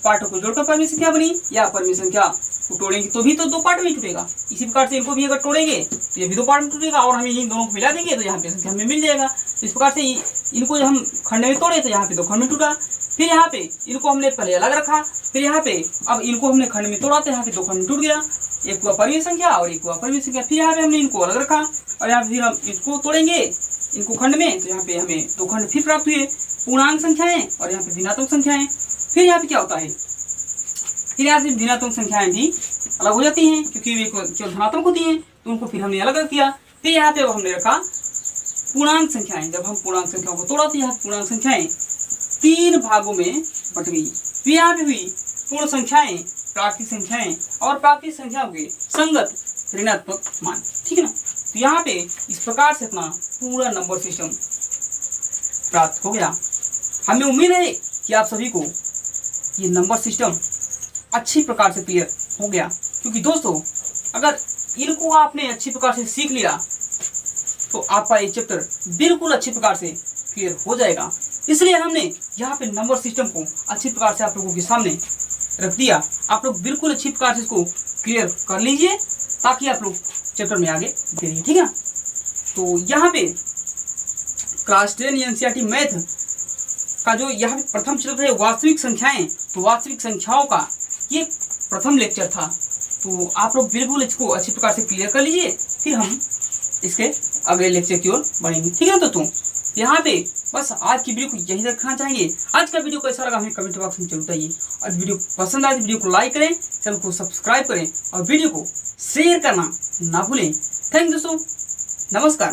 पार्टों को जोड़कर परिमेय संख्या बनी या अपरिमेय संख्या को तोड़ेंगे तो भी तो दो पार्ट में टूटेगा। इसी प्रकार से इनको भी अगर तोड़ेंगे तो ये भी दो पार्ट में टूटेगा, और हमें इन दोनों को मिला देंगे तो यहाँ पे संख्या हमें मिल जाएगा। तो इस प्रकार से इनको जब हम खंड में तोड़े तो यहाँ पे दो खंड में टूटा, फिर यहाँ पे इनको हमने पहले अलग रखा, फिर यहाँ पे अब इनको हमने खंड में तोड़ा तो यहाँ पे दो खंड में टूट गया, एक हुआ परिमेय संख्या और एक हुआ अपरिमेय संख्या। फिर यहाँ पे हमने इनको अलग रखा और यहाँ पे फिर हम इसको तोड़ेंगे इनको खंड में तो यहाँ पे हमें दो खंड फिर प्राप्त हुए, पूर्णांक संख्याएं और यहाँ पे भिन्नात्मक संख्याएं। फिर यहाँ पे क्या होता है, फिर यहाँ से भिन्नात्मक संख्याएं भी अलग हो जाती हैं क्योंकि वे केवल धनात्मक होती हैं, तो उनको फिर हमने अलग किया। फिर यहाँ पे हमने रखा पूर्णांक संख्याएं। जब हम पूर्णांक संख्याओं को तोड़ा तो यहाँ पूर्णांक संख्याएं 3 भागों में बट गई। फिर यहाँ पे हुई पूर्ण संख्याएं, प्राकृतिक संख्याएं और प्राकृतिक संख्याओं के संगत ऋणात्मक मान। ठीक है ना। तो यहाँ पे इस प्रकार से अपना पूरा नंबर सिस्टम प्राप्त हो गया। हमें उम्मीद है कि आप सभी को ये नंबर सिस्टम अच्छी प्रकार से क्लियर हो गया, क्योंकि दोस्तों अगर इनको आपने अच्छी प्रकार से सीख लिया तो आपका ये चैप्टर बिल्कुल अच्छी प्रकार से क्लियर हो जाएगा। इसलिए हमने यहाँ पे नंबर सिस्टम को अच्छी प्रकार से आप लोगों के सामने रख दिया। आप लोग बिल्कुल अच्छी प्रकार से इसको क्लियर कर लीजिए ताकि आप लोग चैप्टर में आगे बढ़िए। ठीक है। तो यहाँ पे क्लास 10 एनसीईआरटी मैथ का जो यहाँ पे प्रथम चैप्टर है वास्तविक संख्याएं, तो वास्तविक संख्याओं का ये प्रथम लेक्चर था। तो आप लोग बिल्कुल इसको अच्छी प्रकार से क्लियर कर लीजिए, फिर हम इसके अगले लेक्चर की ओर बढ़ेंगे। ठीक है। तो यहाँ पे बस आज की वीडियो को यही रखना चाहेंगे। आज का वीडियो कैसा लगा हमें कमेंट बॉक्स में जरूर बताइए, और वीडियो पसंद आए तो वीडियो को लाइक करें, चैनल को सब्सक्राइब करें और वीडियो को शेयर करना ना भूलें। थैंक यू दोस्तों, नमस्कार।